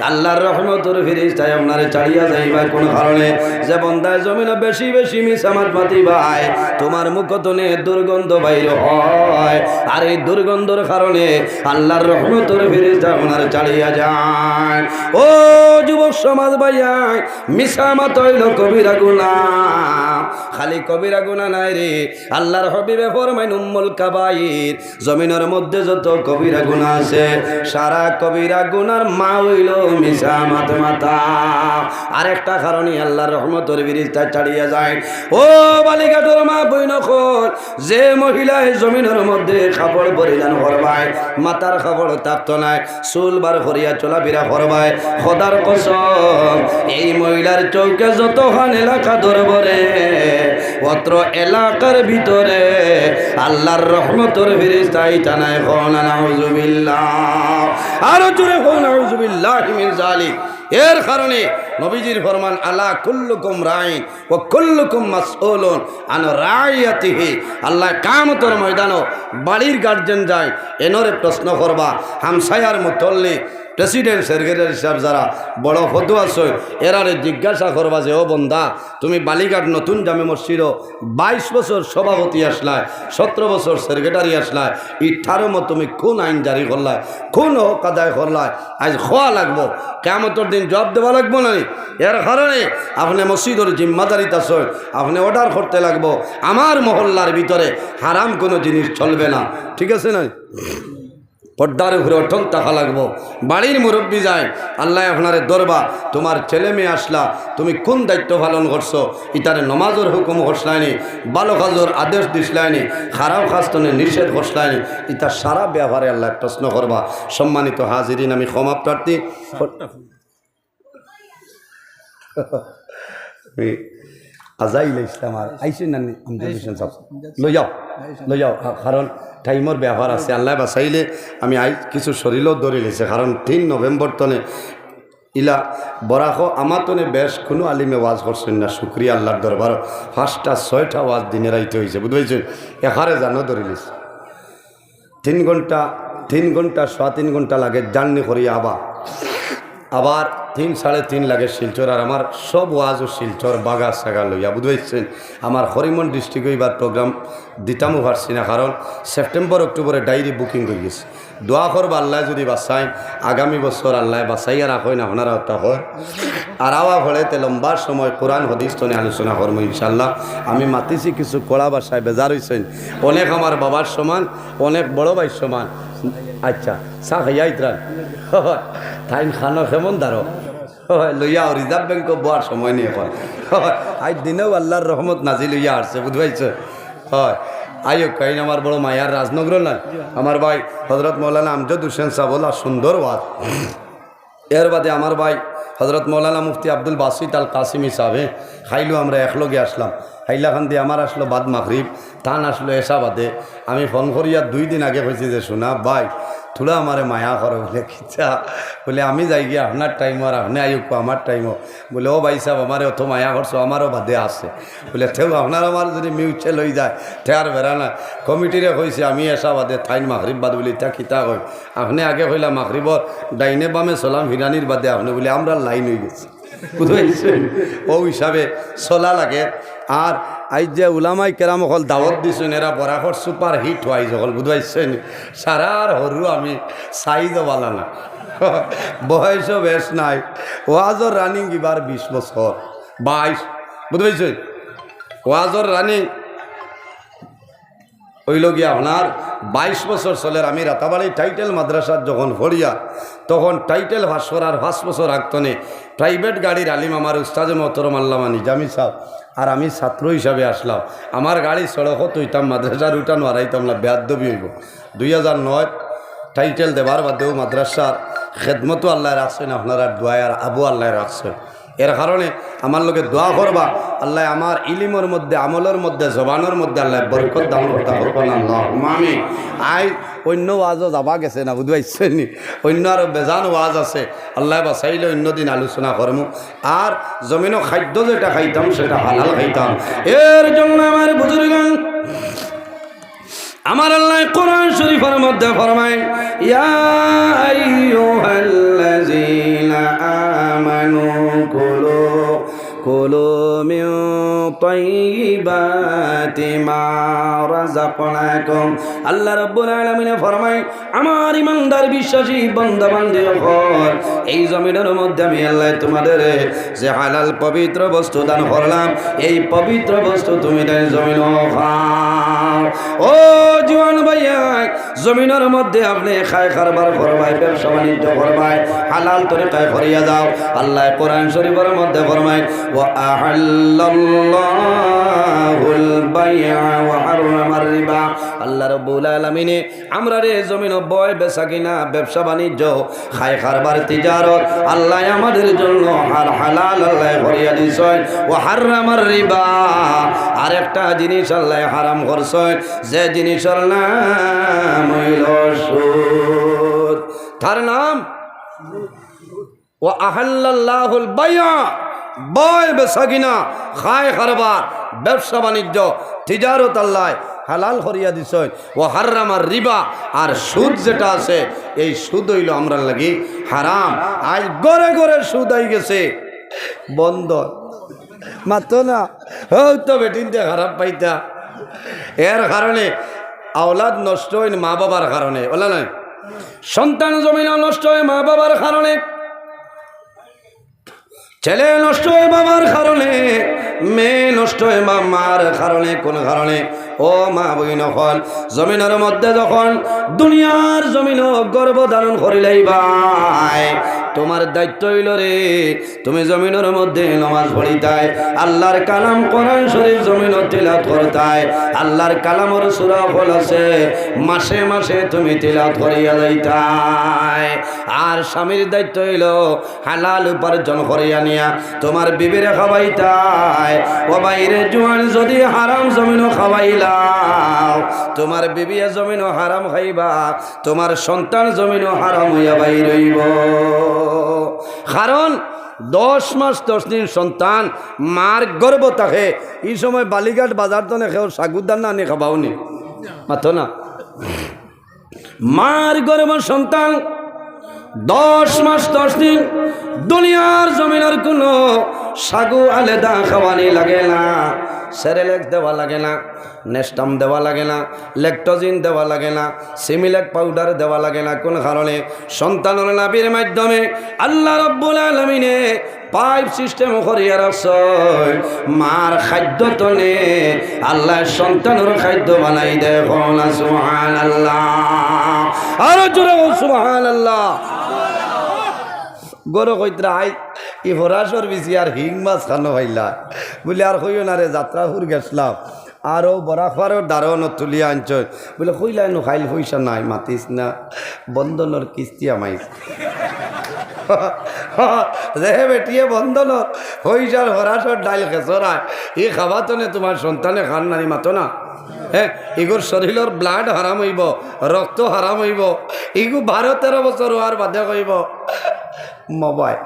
আল্লাহর রহমতের ফিরিস্তায় আপনারে চালিয়ে যাইবার কোন কারণে যে বন্দায় জমিন বেশি বেশি মিশা মাত মাতিবাই, তোমার মুখতনে দুর্গন্ধ বাইর হয়। আর এই দুর্গন্ধের কারণে আল্লাহর রহমতের ফিরিস্তা আপনারে চালিয়ে যায়। ও যুবক সমাজ ভাইয়াই, মিশা মাত হইল কবিরা গুনাহ। খালি কবিরা গুনাহ নাই রে, আল্লাহর হাবিবে ফরমাইন উম্মুল কাবাইর, জমিনের মধ্যে যত কবিরা গুনাহ আছে সারা কবিরা গুনার মা হইল মিশা মাত মাতা। আরেকটা কারণে আল্লাহর রহমতের ফিরিস্তা ছাড়িয়ে যায়। ও বালিকাটোর মা বইন খোল, যে মহিলায় জমিনের মধ্যে কাপড় পরিধান করবায়, মাতার কাপড় থাকতো নাই, চুল বার করিয়া চলাফেরা করবায়, খোদার কসম এই মহিলার চৌকে যতখান এলাকা ধরবরে অত্র এলাকার ভিতরে আল্লাহর রহমতের ফিরিস্তা ইতানায় কোন নাউজুবিল্লাহ, আরো জোরে কোন নাউজুবিল্লাহি মিন যালিক। এর কারণে নবীজির ফরমান আলা কুল্লুকুম রাইন ওয়া কুল্লুকুম মাসউলুন আন রাইয়াতিহি। আল্লাহ কিয়ামতের ময়দানে বাড়ির গার্জেন যায় এনরে প্রশ্ন করবা, হামসায়ার মুতল্লি প্রেসিডেন্ট সেক্রেটারি সাহেব যারা বড় ফদু আছে এরারে জিজ্ঞাসা করবা যে ও বন্দা তুমি বালিঘাট নতুন জামে মসজিদ 22 বছর সভাপতি আসলায়, 17 বছর সেক্রেটারি আসলায়, 18 তুমি কোন আইন জারি করলায়, কোন হক আদায় করলায়, আজ খোয়া লাগবো, কিয়ামতের দিন জবাব দেওয়া লাগবো না। এর কারণে আপনি মসজিদের জিম্মাদারিত আছে, আপনি অর্ডার করতে লাগবো আমার মহল্লার ভিতরে হারাম কোনো জিনিস চলবে না, ঠিক আছে না? পর্দার উপরে অটল টাকা লাগবো। বাড়ির মুরব্বী যায় আল্লাহ আপনারে দরবা, তোমার ছেলে মেয়ে আসলা, তুমি কোন দায়িত্ব পালন করছো, ইতারে নমাজের হুকুম হসলায়নি, ভালো কাজের আদেশ দিসলায়নি, খারাপ কাজতনে নিষেধ হসলায়নি, ইতার সারা ব্যবহারে আল্লাহ প্রশ্ন করবা। সম্মানিত হাজিরিন, আমি ক্ষমা প্রার্থী। আজাইল ইসলাম আর আইসেন না আমজাদ হোসেন সাহেব লই যাও কারণ টাইমর ব্যবহার আছে আল্লাহ বাঁচাইলে আমি কিছু শরীরও ধরে লেছে কারণ 3 নভেম্বর তনে ইলা বরাখ আমার তনে বেশ কোনো আলিমে ওয়াজ করছেন না শুক্রিয়া আল্লাহর দরবার 5টা 6টা ওয়াজ দিনে রাইতে হয়েছে বুঝতে এখারে জানো ধরে লেছে 3 ঘন্টা 3.5 ঘন্টা লাগে জার্নি করি আবার 3-3.5 লাগে শিলচর আর আমার সব ওয়াজও শিলচর বাগা সাগা লইয়া বুঝতে আমার হরিমন ডিস্ট্রিক্টে এবার প্রোগ্রাম দিতামও পারছি না কারণ সেপ্টেম্বর অক্টোবরে ডায়েরি বুকিং হয়ে গেছে দোয়া করবো আল্লাহ যদি বাঁচায় আগামী বছর আল্লাহ বাঁচাইয়া রাখেন আপনারা ওটা হয় আর আওয়া ফলেতে লম্বা সময় কোরআন হদিস তনে আলোচনা করবো ইনশাল্লাহ আমি মাতিছি কিছু কড়া বাসায় বেজার হয়েছেন অনেক আমার বাবার সমান অনেক বড় ভাই সমান আচ্ছা চা খাইয়া ইতরান তাই খানো কেমন দাঁড়ো লইয়া রিজার্ভ ব্যাংক বোয়ার সময় নিয়ে হয় আজ দিনেও আল্লাহর রহমত নাজি লইয়া আসছে বুঝবাইছ হয় আইও কাইন আমার বড় মায়ার রাজনগর না আমার ভাই হজরত মৌলানা আমজাদ হোসেন সাবলা সুন্দর ওয়াজ এর বাদে আমার ভাই হজরত মৌলানা মুফতি আব্দুল বাসিত আল কাসিমি সাহেব খাইলো আমরা একলগে আসলাম হাইলাখান দিয়ে আমার আসলো বাদ মাগরিব টান আসলো এসা বাদে আমি ফোন করিয়া 2 দিন আগে কইছি যে শোনা ভাই থোড়া আমারে মায়া করো বলে কিচ্ছা বলে আমি যাই গিয়ে আপনার টাইম আর আপনি আইক আমার টাইমও বলে ও ভাই সাহেব আমারে অত মায়া করছো আমারও বাদে আছে বলে তেও আপনার আমার যদি মিউচুয়াল হয়ে যায় তে আর বেড়া না কমিটিরে কইছে আমি এসা বাদে থাইন মাগরিব বাদ বলে ইটা খিতা কই আপনি আগে কইলা মাগরিবর ডাইনে বামে চলাম ফিরানির বাদে আপনি বলে আমরা লাইন হয়ে গেছি বুঝেছেন ও হিসাবে চলা লাগে আর আজ যে উলামাই কেরাম অকল দাওয়াত দিছেন এরা বরাবর সুপার হিট হয় যখন বুঝাইছেন সারার হরু আমি সাইজও বালা না বয়সও বেশ নাই ওয়াজর রানিং এবার 20 বছর 22 বুঝেছেন ওয়াজর রানিং হইল গিয়া আপনার 22 বছর চলের আমি রাতাবাড়ি টাইটেল মাদ্রাসার যখন ভরিয়া তখন টাইটেল ভাস করার 5 বছর আগতনে প্রাইভেট গাড়ির আলিম আমার উস্তাদে মোহতরম আল্লামা নিজামী সাহেব আর আমি ছাত্র হিসাবে আসলাম আমার গাড়ি সড়কও তৈতাম মাদ্রাসার উঠানো হারাইতাম না বেয়াদবি হইব 2009 টাইটেল দেবার বাদেও মাদ্রাসার খেদমতো আল্লাহ রাখছেন আপনারা দোয়ার আবু আল্লাহ রাখছেন এর কারণে আমার লোকে দোয়া করবা আল্লাহ আমার ইলিমের মধ্যে আমলের মধ্যে জবানের মধ্যে আল্লাহ বরকত দান করতে পারবেন আল্লাহ আমি আই অন্য ওয়াজও যাবা গেছে না বুঝবাইছেন নি অন্য আরও বেজান ওয়াজ আছে আল্লাহ বাসাইলে অন্য দিন আলোচনা করবো আর জমিনও খাদ্য যেটা খাইতাম সেটা হালাল খাইতাম এর জন্য আমার বুজুর্গান আমার আল্লাহ কোরআন শরীফের মধ্যে ফরমায় ইয়া আইয়ুহাল্লাযীনা আমানু কুলু মিন তাইয়্যিবাতি মা রাযাকনাকুম আল্লাহ রাব্বুল আলামিন ফরমায় আমার ইমানদার বিশ্বাসী বান্দা বান্দীগণ এই জমিনের মধ্যে আমি আল্লাহ তোমাদের যে হালাল পবিত্র বস্তু দান করলাম এই পবিত্র বস্তু তুমি তাই জমিন খাও ও জওয়ান ভাইয়া জমিনের মধ্যে আপনি খায় কারবার করবাই ব্যবসা বাণিজ্য করবাই হালাল তরিকায় করিয়া যাও আল্লাহ কোরআন শরীফের মধ্যে ফরমায় ওয়া আহাল্লাল্লাহুল বাই'a ওয়া হারামার রিবা আল্লাহ রাব্বুল আলামিন আমরা রে জমিন বয় বেচা কিনা ব্যবসা বাণিজ্য খায় কারবার তিজারত আল্লাহ আমাদের জন্য হালাল আল্লাহ করিয়া দিছেন ওয়া হারামার রিবা আরেকটা জিনিস আল্লাহ হারাম করছেন যে জিনিসের নাম হইল সুদ তার নাম ওয়া আহাল্লাল্লাহুল বাই'a বয় বেচা কিনা খায় কারবার ব্যবসা বাণিজ্য তিজারত আল্লাহ হালাল করিয়া দিছেন ও হারামার রিবা আর সুদ যেটা আছে এই সুদ হইল আমরা লাগি হারাম আজ গড়ে গড়ে সুদ হয়ে গেছে বন্ধ মাত্র না হয়তো বেটিনতে খারাপ পাইতা এর কারণে আওলাদ নষ্ট হয় মা বাবার কারণে বলা নাই সন্তান জমিন নষ্ট হয় মা বাবার কারণে ছেলে নষ্ট হয় বাবার কারণে মেয়ে নষ্ট হয় মার কারণে কোন কারণে ও মা বইন হল জমিনের মধ্যে যখন দুনিয়ার জমিন গর্ভ ধারণ করিলাই ভাই তোমার দায়িত্ব হইল রে তুমি জমিনের মধ্যে নামাজ পড়িতায়, আল্লাহর কালাম কোরআন শরীফ জমিনত তিলাওয়াত করতায়, আল্লাহর কালামের সূরা ফল আছে মাসে মাসে তুমি তিলাওয়াত করিয়া যাইতায়। আর স্বামীর দায়িত্ব হইল হালাল উপার্জন করিয়া নিয়া তোমার বিবিরে খাওয়াইতায়। ও বাইরে জোয়ান যদি হারাম জমিনও খাওয়াইলাও, তোমার বিবিয়ে জমিনও হারাম খাইবা, তোমার সন্তান জমিনও হারাম হইয়া বাইর হইব। কারণ 10 মাস 10 দিন সন্তান মার গর্ব থাকে, এই সময় বালিঘাট বাজার তো না খেয়ে সাগুদান না আনি খাবাওনি মাথো না। মার গর্ব সন্তান 10 মাস 10 দিন দুনিয়ার জমিনের কোনো সাগু আলাদা খাওয়ানি লাগে না, সেরেলেক দেওয়া লাগে না, নেস্টাম দেওয়া লাগে না, ল্যাকটোজিন দেওয়া লাগে না, সিমিলেক পাউডার দেওয়া লাগে না। কোন কারণে? সন্তানের নাভির মাধ্যমে আল্লাহ রাব্বুল আলামিনে পাইপ সিস্টেম করিয়া রাখছে, মার খাদ্য তনে আল্লাহ সন্তানের খাদ্য বানাই দেয়। সুবহানাল্লাহ, আর জোরে সুবহানাল্লাহ। গরো কইত্রা আই ই হরাসর বিছি আর হিং মাছ খানো ভাইলা বলে আর কইও না রে, যাত্রা হুর গেছলাম আরও বরা খাওয়ারও দারণ তুলিয়া আনছ বলে কইলাই নো খাইল পয়সা নাই মাতিস না, বন্ধনের কিস্তি আমাইস রে বেটিয়ে বন্ধনের পয়সার হরাসর ডাইল খেসরায় ই খাবা তো নে তোমার সন্তানে খান নানি মাতো না। হ্যাঁ, এগুর শরীরের ব্লাড হারাম হইব, রক্ত হারাম হইব, এগু 12-13 বছর হওয়ার বাদে কইব মোবাইল,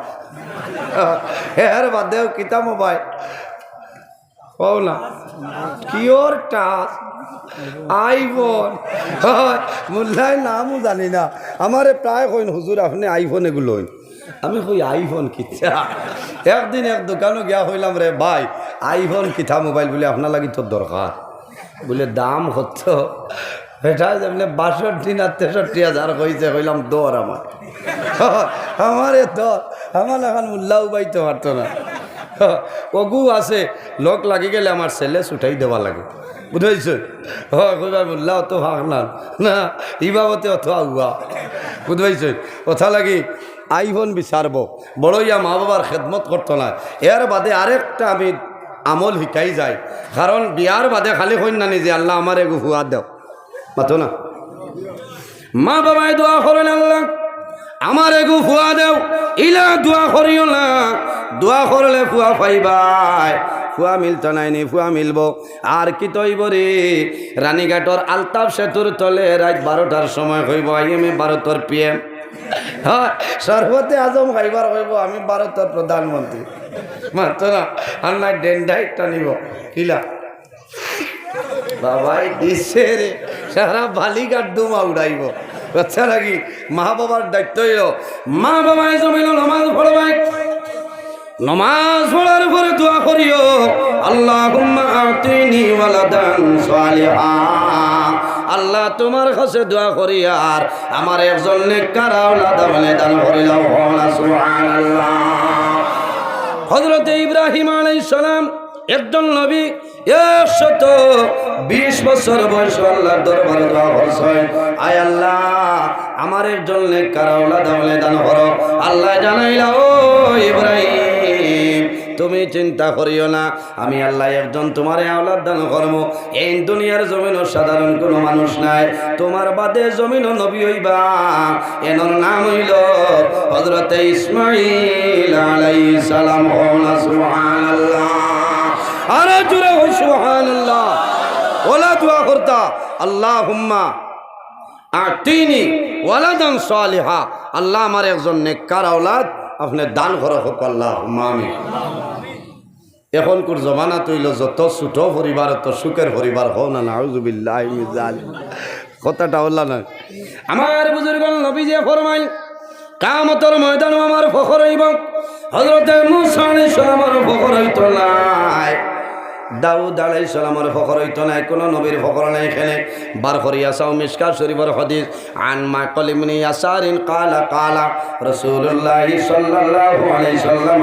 এর বাদেও কিতা মোবাইল কও না, কিওর টাচ আইফোন, মোল্লাই নামও জানি না। আমারে প্রায় কইন হুজুর আপনি আইফোন এগুলো হইন, আমি কই আইফোন কিতা। একদিন এক দোকানও গিয়া হইলাম রে ভাই আইফোন কিতা মোবাইল বলে আপনার লাগি তোর দরকার, বলে দাম হতো এটা যেমনি 62 না 63,000 কইছে। কইলাম দর আমারে দর আমার এখন উল্লাহ বাইতে পারতো না। অগু আছে লোক লাগি গেলে আমার ছেলে ছুটাই দেওয়া লাগে, বুঝাইছ? কইবা উল্লাহ তো ভাগ না ইবাবতে অত আগুয়া, বুঝাইছ? কথা লাগি আইফোন বিচারব বড়ইয়া মা বাবার খেদমত করতো না। এর বাদে আরেকটা আমি আমল শিকাই যায়, কারণ বিয়ার বাদে খালি কইন না নিজে আল্লাহ আমার এগু হুয়া দেও মাতো না। মা বাবাই দোয়া করেন আল্লাহ আমার এগু ফুয়া দেও, ইলা দোয়া করিও না, দোয়া করলে ফুয়া পাইবাই। ফুয়া মিলতো নাইনি, ফুয়া মিলব। আর কি তৈব রে, রানীঘাটর আলতাফ সেতুর তলে রাত 12টার সময় হইব আইএমএ ভারতের PM, হ্যাঁ সর্বতে আজম খাইবার হইব আমি ভারতের প্রধানমন্ত্রী মাত্র না। আর না ডেন্ডাইটটা নিব কিলা বাবাই দিছে রে, সারা বালিঘাট ডুমা উড়াইব। আচ্ছা নাকি মা বাবার দায়িত্ব হইল মা বাবাই জমিল নামাজ পড়বাই, নামাজ পড়ার পরে দোয়া করিও আল্লাহুম্মা আতিনি ওয়ালাদান সালিহা। আল্লাহ তোমার কাছে দোয়া করি আর আমার একজন নেককার আওলাদ আমাকে দান করিলাও। সুবহানাল্লাহ। হযরত ইব্রাহিম আলাইহিস সালাম একজন নবী, 120 বছর বয়স আল্লাহর দরবারে দোয়া করছেন, আয় আল্লাহ আমার একজন নেককার আওলাদ আমাকে দান করো। আল্লাহ জানাইলা ও ইব্রাহিম তুমি চিন্তা করিও না, আমি আল্লাহ একজন তোমার আওলাদ দান করব। এই দুনিয়ার জমিনও সাধারণ কোনো মানুষ নাই, তোমার বাদে জমিনও নবী হইবা। এর নাম হইল হযরত ইসমাঈল আলাইহিস সালাম। সুবহানাল্লাহ, আরে জোরে হই সুবহানাল্লাহ। ওলা দোয়া করতা আল্লাহুম্মা আতিনি ওয়ালাদান সালিহা, আল্লাহ আমার একজন নেককার আওলাদ আপনি দান করো হোক আল্লাহুম্মা আমিন। এখনকার জমানা তৈল যত ছোট পরিবার তো সুখের পরিবার হও না, নাউযুবিল্লাহি মিন যালিক। কথাটা হল্লা না। আমার বুজুর্গ নবীজি ফরমাইল কিয়ামতের ময়দানে আমার ফখর হইব, হযরত মূসা আলাইহিস সালামের ফখর হইতো নাই, দাউদ আলাইহিস সালামের ফখর হইতো নাই, কোন নবীর ফখর নাই। এখানে বার করিয়া চাও মিশকাত শরীফের হাদিস আন মাকাল ইবনে ইয়াসারিন ক্বালা ক্বালা রাসূলুল্লাহ সাল্লাল্লাহু আলাইহি সাল্লাম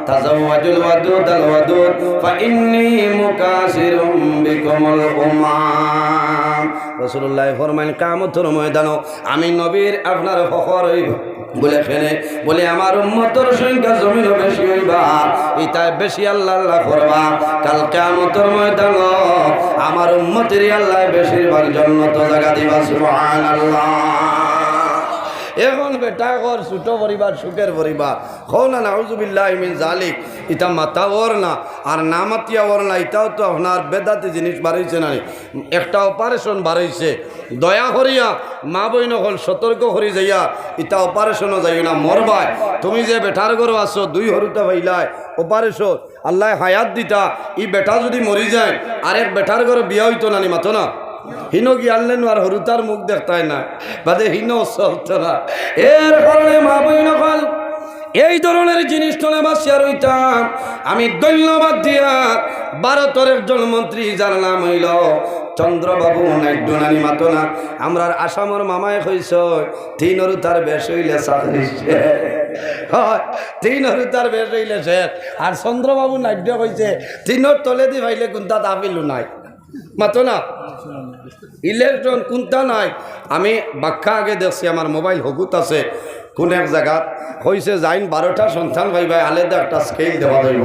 তাজাওয়াজুল ওয়াদুদ আল ওয়াদুদ ফা ইন্নী মুকাসিরুম বিকুমুল উম্মাম। রাসূলুল্লাহ ফরমাইন কিয়ামতের ময়দানে আমি নবীর আপনার ফখর হইব। বলে খেনে বলে আমার উম্মতের সংখ্যা জমিন বেশি হইবা ইতাই বেশি আল্লাহ আল্লাহ করবা কাল কিয়ামতের ময়দান আমার উম্মতেরই আল্লাহ বেশিরভাগ জান্নাত জায়গা দিবা সুবহানাল্লাহ। এখন বেটা ঘর ছোট পরিবার সুখের পরিবার হো না নাউজুবিল্লাহি মিন জালিক ইটা মাতা ওর না আর না মাতিয়া ওর না এটাও তো আপনার বেদাতি জিনিস বাড়াইছে না একটা অপারেশন বাড়াইছে দয়া করিয়া মা বইন হল সতর্ক করি যাইয়া ইটা অপারেশনও যাই না মরবাই তুমি যে বেটার ঘর আসো দুই হরুটা ভাইলাই অপারেশন আল্লাহ হায়াত দিতা ই বেটা যদি মরি যায় আরেক বেটার ঘর বিয়া হইতো না নি মাতো না হিন কি আনলেন আর হরুতার মুখ দেখতাই না বাদে হিন চলতো না এর কারণে মা বইন হল এই ধরনের জিনিস তোলে বাসিয়া রইতাম আমি ধন্যবাদ দিয়া ভারতের একজন মন্ত্রী যার নাম হইল চন্দ্রবাবু নাইড্য নানি মাতো না আমরা আসামর মামায় কইস তিন হরুতার বেশ হইলে চাকরি তিন হরুতার বেশ হইলে শেষ আর চন্দ্রবাবু নাইড্য কইছে তিনর তলে দি ভাইলে কোনটা তাপিলু নাই মাতো না ইলেকট্রন কোনটা নাই আমি ব্যাখ্যা আগে দেখছি আমার মোবাইল হকুত আছে কোন এক জায়গাত হয়েছে যাইন 12টা সন্তান ভাইবাই আলাদা একটা স্কেল দেওয়া যাইব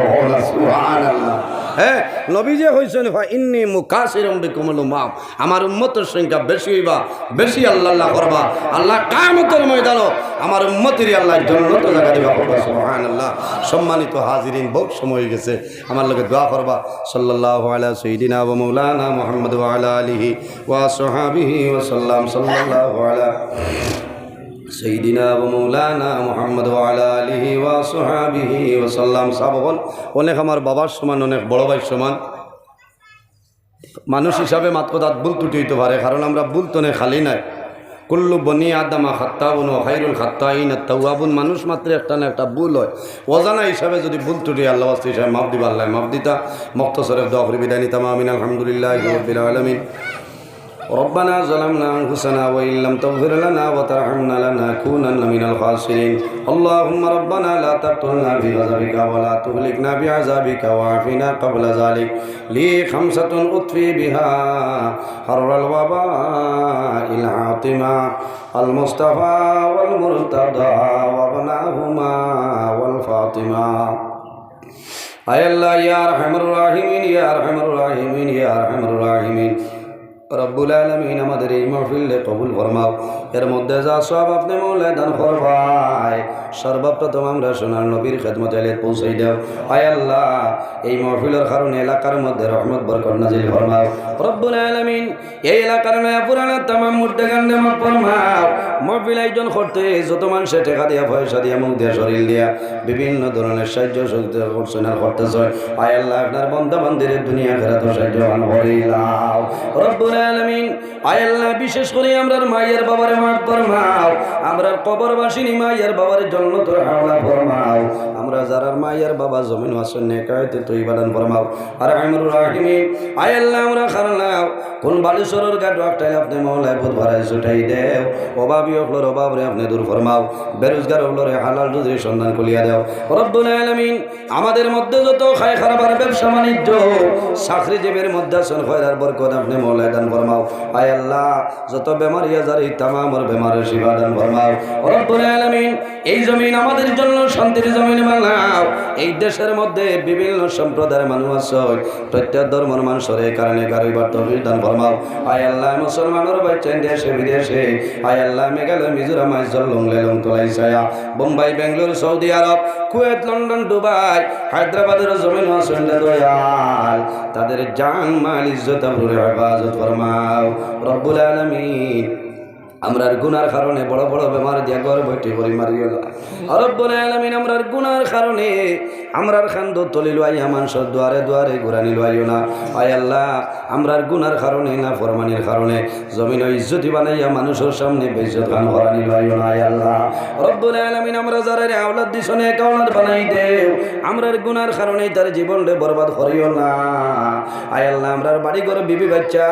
সুবহানাল্লাহ। হ্যাঁ নবী যে হয়েছেন ইন্নী মুকাসিরুম বিকুমুল উম্মাম আমার উম্মতের সংখ্যা বেশি হইবা বেশি আল্লাহ আল্লাহ করবা আল্লাহ কিয়ামতের ময়দানে আমার উম্মতেরই আল্লাহ জান্নাত জায়গা দিবা সুবহানাল্লাহ। সম্মানিত হাজিরিন বহুত সময় হয়ে গেছে আমার লগে দোয়া করবা সাল্লাল্লাহু আলা সাইয়্যিদিনা ওয়া মাওলানা মুহাম্মদ ওয়া আলা আলিহি ওয়া সাহাবিহি ওয়া সাল্লাম সাল্লাল্লাহু আলা সাইয়্যিদিনা ওয়া মাওলানা মুহাম্মদ ওয়া আলা আলিহি ওয়া সাহাবিহি ওয়া সাল্লাম। সাবল অনেক আমার বাবার সমান অনেক বড় ভাই সমান মানুষ হিসাবে মাত্র তার ভুল ত্রুটি হইতে পারে কারণ আমরা ভুল তো খালি নাই কুল্লু বনি আদামা খাত্তাবুন ওয়া খায়রুল খাত্তাইন আত-তাওয়াবুন মানুষ মাত্র একটা না একটা ভুল হয় অজানা হিসাবে যদি ভুল ত্রুটি আল্লাহ ওয়াস্তে হিসাবে মাফ দিবা আল্লাহ মাফ দিতা মুখতাসরে দোয়া করি বিদায় নিতাম আমিন আলহামদুলিল্লাহি রাব্বিল আলামিন। ربنا ظلمنا أنفسنا وإن لم تغفر لنا وترحمنا لنكونن من الخاسرين اللهم ربنا لا تقتلنا في غضبك ولا تهلكنا بعذابك وعافنا قبل ذلك لي 5 أطفي بها حر الوباء العاطمة المصطفى والمرتضى وابناهما والفاطمة أي الله يا أرحم الراحمين يا أرحم الراحمين يا أرحم الراحمين রব্বুল আলামিন আমাদের এই মাহফিলে কবুল ফরমাও এর মধ্যে যা সব আপনি মৌলা দান করবাই সর্বপ্রথম আমরা সোনার নবীর খেদমতে এলে পৌঁছাই দাও আয় আল্লাহ এই মাহফিলের কারণে এলাকার মধ্যে রহমত বরকত নাজিল ফরমাও রব্বুল আলামিন এই এলাকার নয়া পুরানা तमाम মুর্দেগানে মাফ ফরমাও মাহফিল আয়োজন করতে যত মানুষ টাকা দিয়া পয়সা দিয়া মুখ দিয়া শরীর দিয়া বিভিন্ন ধরনের সাহায্য সহযোগিতা করছেন আর করতেছে আয় আল্লাহ আপনার বান্দা বান্দিদের দুনিয়া আখিরাত সাহায্যবান করিলাও রব্বুল আলামিন আয় আল্লাহ বিশেষ করে আমরার মায়ের বাবারে মাফ ফরমাও আমরার কবরবাসিনী মায়ের বাবার জান্নাতুল হাওলা ফরমাও আমরা যারা মায়ের বাবা জমিন ওয়াসন নেকায়তে তৈবাদান ফরমাও আর আমরুর রাহিমিন আয় আল্লাহ আমরা খারালাও কোন বালুচরের গাড় একটাই আপনি মওলায় বুধ ভরাই ছুটাই দেও অভাবী হলর অভাবরে আপনি দূর ফরমাও বেরোজগার হলরে হালাল রুজির সন্ধান খুলিয়া দেও রব্বুল আলামিন আমাদের মধ্যে যত খায় খারাপের ব্যবসা বাণিজ্য চাকরিজীবীর মধ্যে আছেন খয়রার বরকত আপনি মওলায় দান ফরমাও আয় আল্লাহ যত বেমারি আজার এই তামামের বেমারের শিফা দান ফরমাও রব্বুল আলামিন এই জমিন আমাদের জন্য শান্তির জমিন বানাও এই দেশের মধ্যে বিভিন্ন সম্প্রদায়ের মানুষ আছে প্রত্যেক ধর্মের মানুষের এই কারণে গারিবার তৌফিক দান ফরমাও আয় আল্লাহ মুসলমানের বাচ্চা দেশে বিদেশে আয় আল্লাহ মেঘালয় মিজোরাম আইজল লেলং তোলাই ছায়া Bombay Bengaluru Saudi Arab Kuwait London Dubai হায়দ্রাবাদের জমিন আছেন দয়াল তাদের জান মাল ইজ্জত আবরুর হেফাজত ফরমাও রব্বুল আলামিন আমরার গুনার কারণে বড় বড় বেমার দিয়া ঘর বইটি পরি মারিও না রব্বুল আলামিন আমরার গুনার কারণে আমরার খান্দ তলি লইয়া মানুষের দুয়ারে দুয়ারে ঘুরানি লইও না আয় আল্লাহ আমরার গুনার কারণে না ফরমানির কারণে জমিন ইজ্জতি বানাইয়া মানুষের সামনে বেইজ্জত খান করানি লইও না আয় আল্লাহ রব্বুল আলামিন আমরা যারা আওলাদ দিছনে কাওলাদ বানাই দেও আমরার গুনার কারণে তার জীবনরে বরবাদ করিও না আয় আল্লাহ আমরার বাড়ি ঘর বিবি বাচ্চা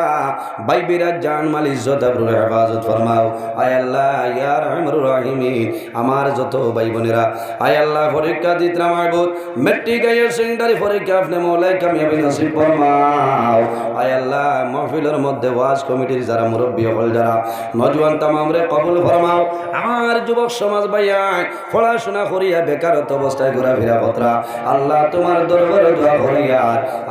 ভাই বিরাজ জান মাল ইজ্জত আবরুর হেফাজত ফরমা ফরমাও। আয় আল্লাহ ইয়া রাহমানুর রাহিমিন, আমার যত ভাই বোনেরা আয় আল্লাহ পরীক্ষা দিতে মাহবুব মেট্রিক হায়ার সেকেন্ডারি পরীক্ষা আপনি মৌলাই কামিয়াবি নসিব ফরমাও। আয় আল্লাহ মাহফিলের মধ্যে ওয়াজ কমিটির যারা মুরব্বী হল যারা নজওয়ান তামামরে কবুল ফরমাও। আমার যুবক সমাজ ভাইয়া পড়াশোনা করিয়া বেকারত্ব অবস্থায় ঘোরাফেরা পত্রা আল্লাহ তোমার দরবারে দোয়া করিয়া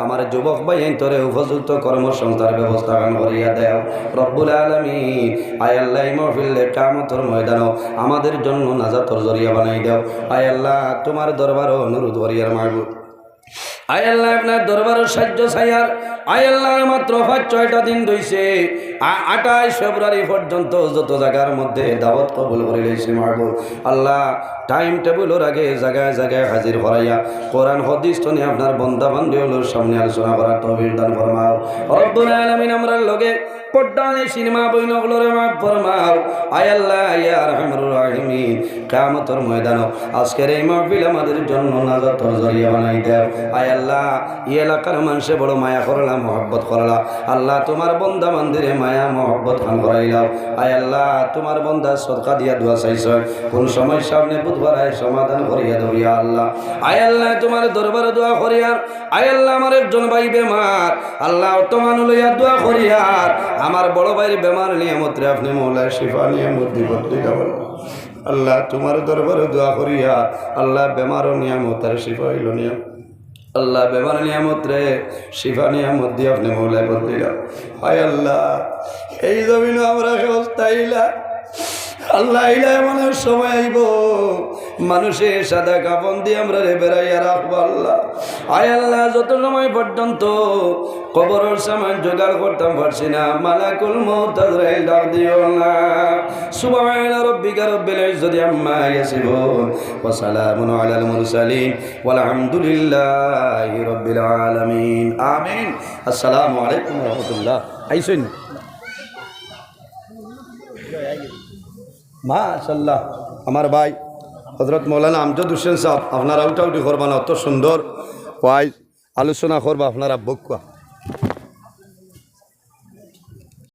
আমার যুবক ভাই তোরে উপযুক্ত কর্মসংস্থার ব্যবস্থা করিয়া দেও রব্বুল আলামিন। আয় আল্লাহ মাহফিল কিয়ামতের ময়দানও আমাদের জন্য নাজাতের জরিয়া বানাই দাও। আয় আল্লাহ তোমার দরবারও অনুরোধ করিয়ার মাহবুব। আয় আল্লাহ আপনার দরবার সাহায্য ছায়ার আয় আল্লাহ মাত্র 5-6টা দিন রয়েছে 28 ফেব্রুয়ারি পর্যন্ত যত জায়গার মধ্যে দাওয়াত কবুল করে লইছে মাহবুব আল্লাহ টাইম টেবিলের আগে জায়গায় জায়গায় হাজির করাইয়া কোরআন হাদিস তো নিয়ে আপনার বন্দা বান্ধবীর সামনে আলোচনা করার তৌফিক দান ফরমাও রব্বুল আলামিন। আমরা লগে পর্দানে সিনেমা বইনগুলোরে মাফ ফরমাও। আয় আল্লাহ ইয়া রাহমানুর রাহিমিন, কিয়ামতের ময়দানে আজকের এই মাহফিল আমাদের জন্য নাজাতের জরিয়া বানাই দাও। আয় আল্লাহ এই এলাকার মানুষে বড় মায়া করলা মহব্বত করলা আল্লাহ তোমার বন্দা মন্দিরে মায়া মহব্বত খান করাইলাও। আয় আল্লাহ তোমার বন্দা সদকা দিয়া দোয়া চাইছ কোন সময় সামনে বুধবার আয় সমাধান করিয়া দেব ইয়া আল্লাহ। আয় আল্লাহ তোমার দরবারে দোয়া করিয়া আয় আল্লাহ আমার একজন ভাই বেমার আল্লাহ তোমার লইয়া দোয়া করিয়া আমার বড় ভাইয়ের বেমার নিয়ামত রে আপনি মৌলায় শিফা নিয়ামত দিবত্তি যাবেন আল্লাহ তোমার দরবারে দোয়া করিয়া আল্লাহ বেমারও নিয়ামত আর শিফা হইল নিয়াম আল্লাহ বেমার নিয়ামত রে শিফা নিয়ামত দিয়ে আপনি মৌলায় বদলি দাও। হায় আল্লাহ এই জমিনও আমরা ব্যবস্থা ইলা আল্লাহ ইলা এমন সময় আইব মানুষের সাদা কাপন দিয়ে আমরা রে বেড়াইয়া রাখবো আল্লাহ। আয় আল্লাহ যত সময় পর্যন্ত কবরের সামান জোগাড় করতাম পারছি না মালাকুল মউত আজরাইল ডাক দিও না। সুবহানা রাব্বিকা রাব্বিল ইজ্জাতি আম্মা ইয়াসিফুন ওয়া সালামুন আলাল মুরসালিন ওয়াল হামদুলিল্লাহি রাব্বিল আলামিন আমিন। আসসালামু আলাইকুম ওয়া রাহমাতুল্লাহ। আইসুন মাশাআল্লাহ আমার ভাই হযরত মৌলানা আমজাদ হোসেন সাহেব আপনারা উঠাউটি করবা না অত সুন্দর ওয়াইজ আলোচনা করবা আপনারা বকুয়া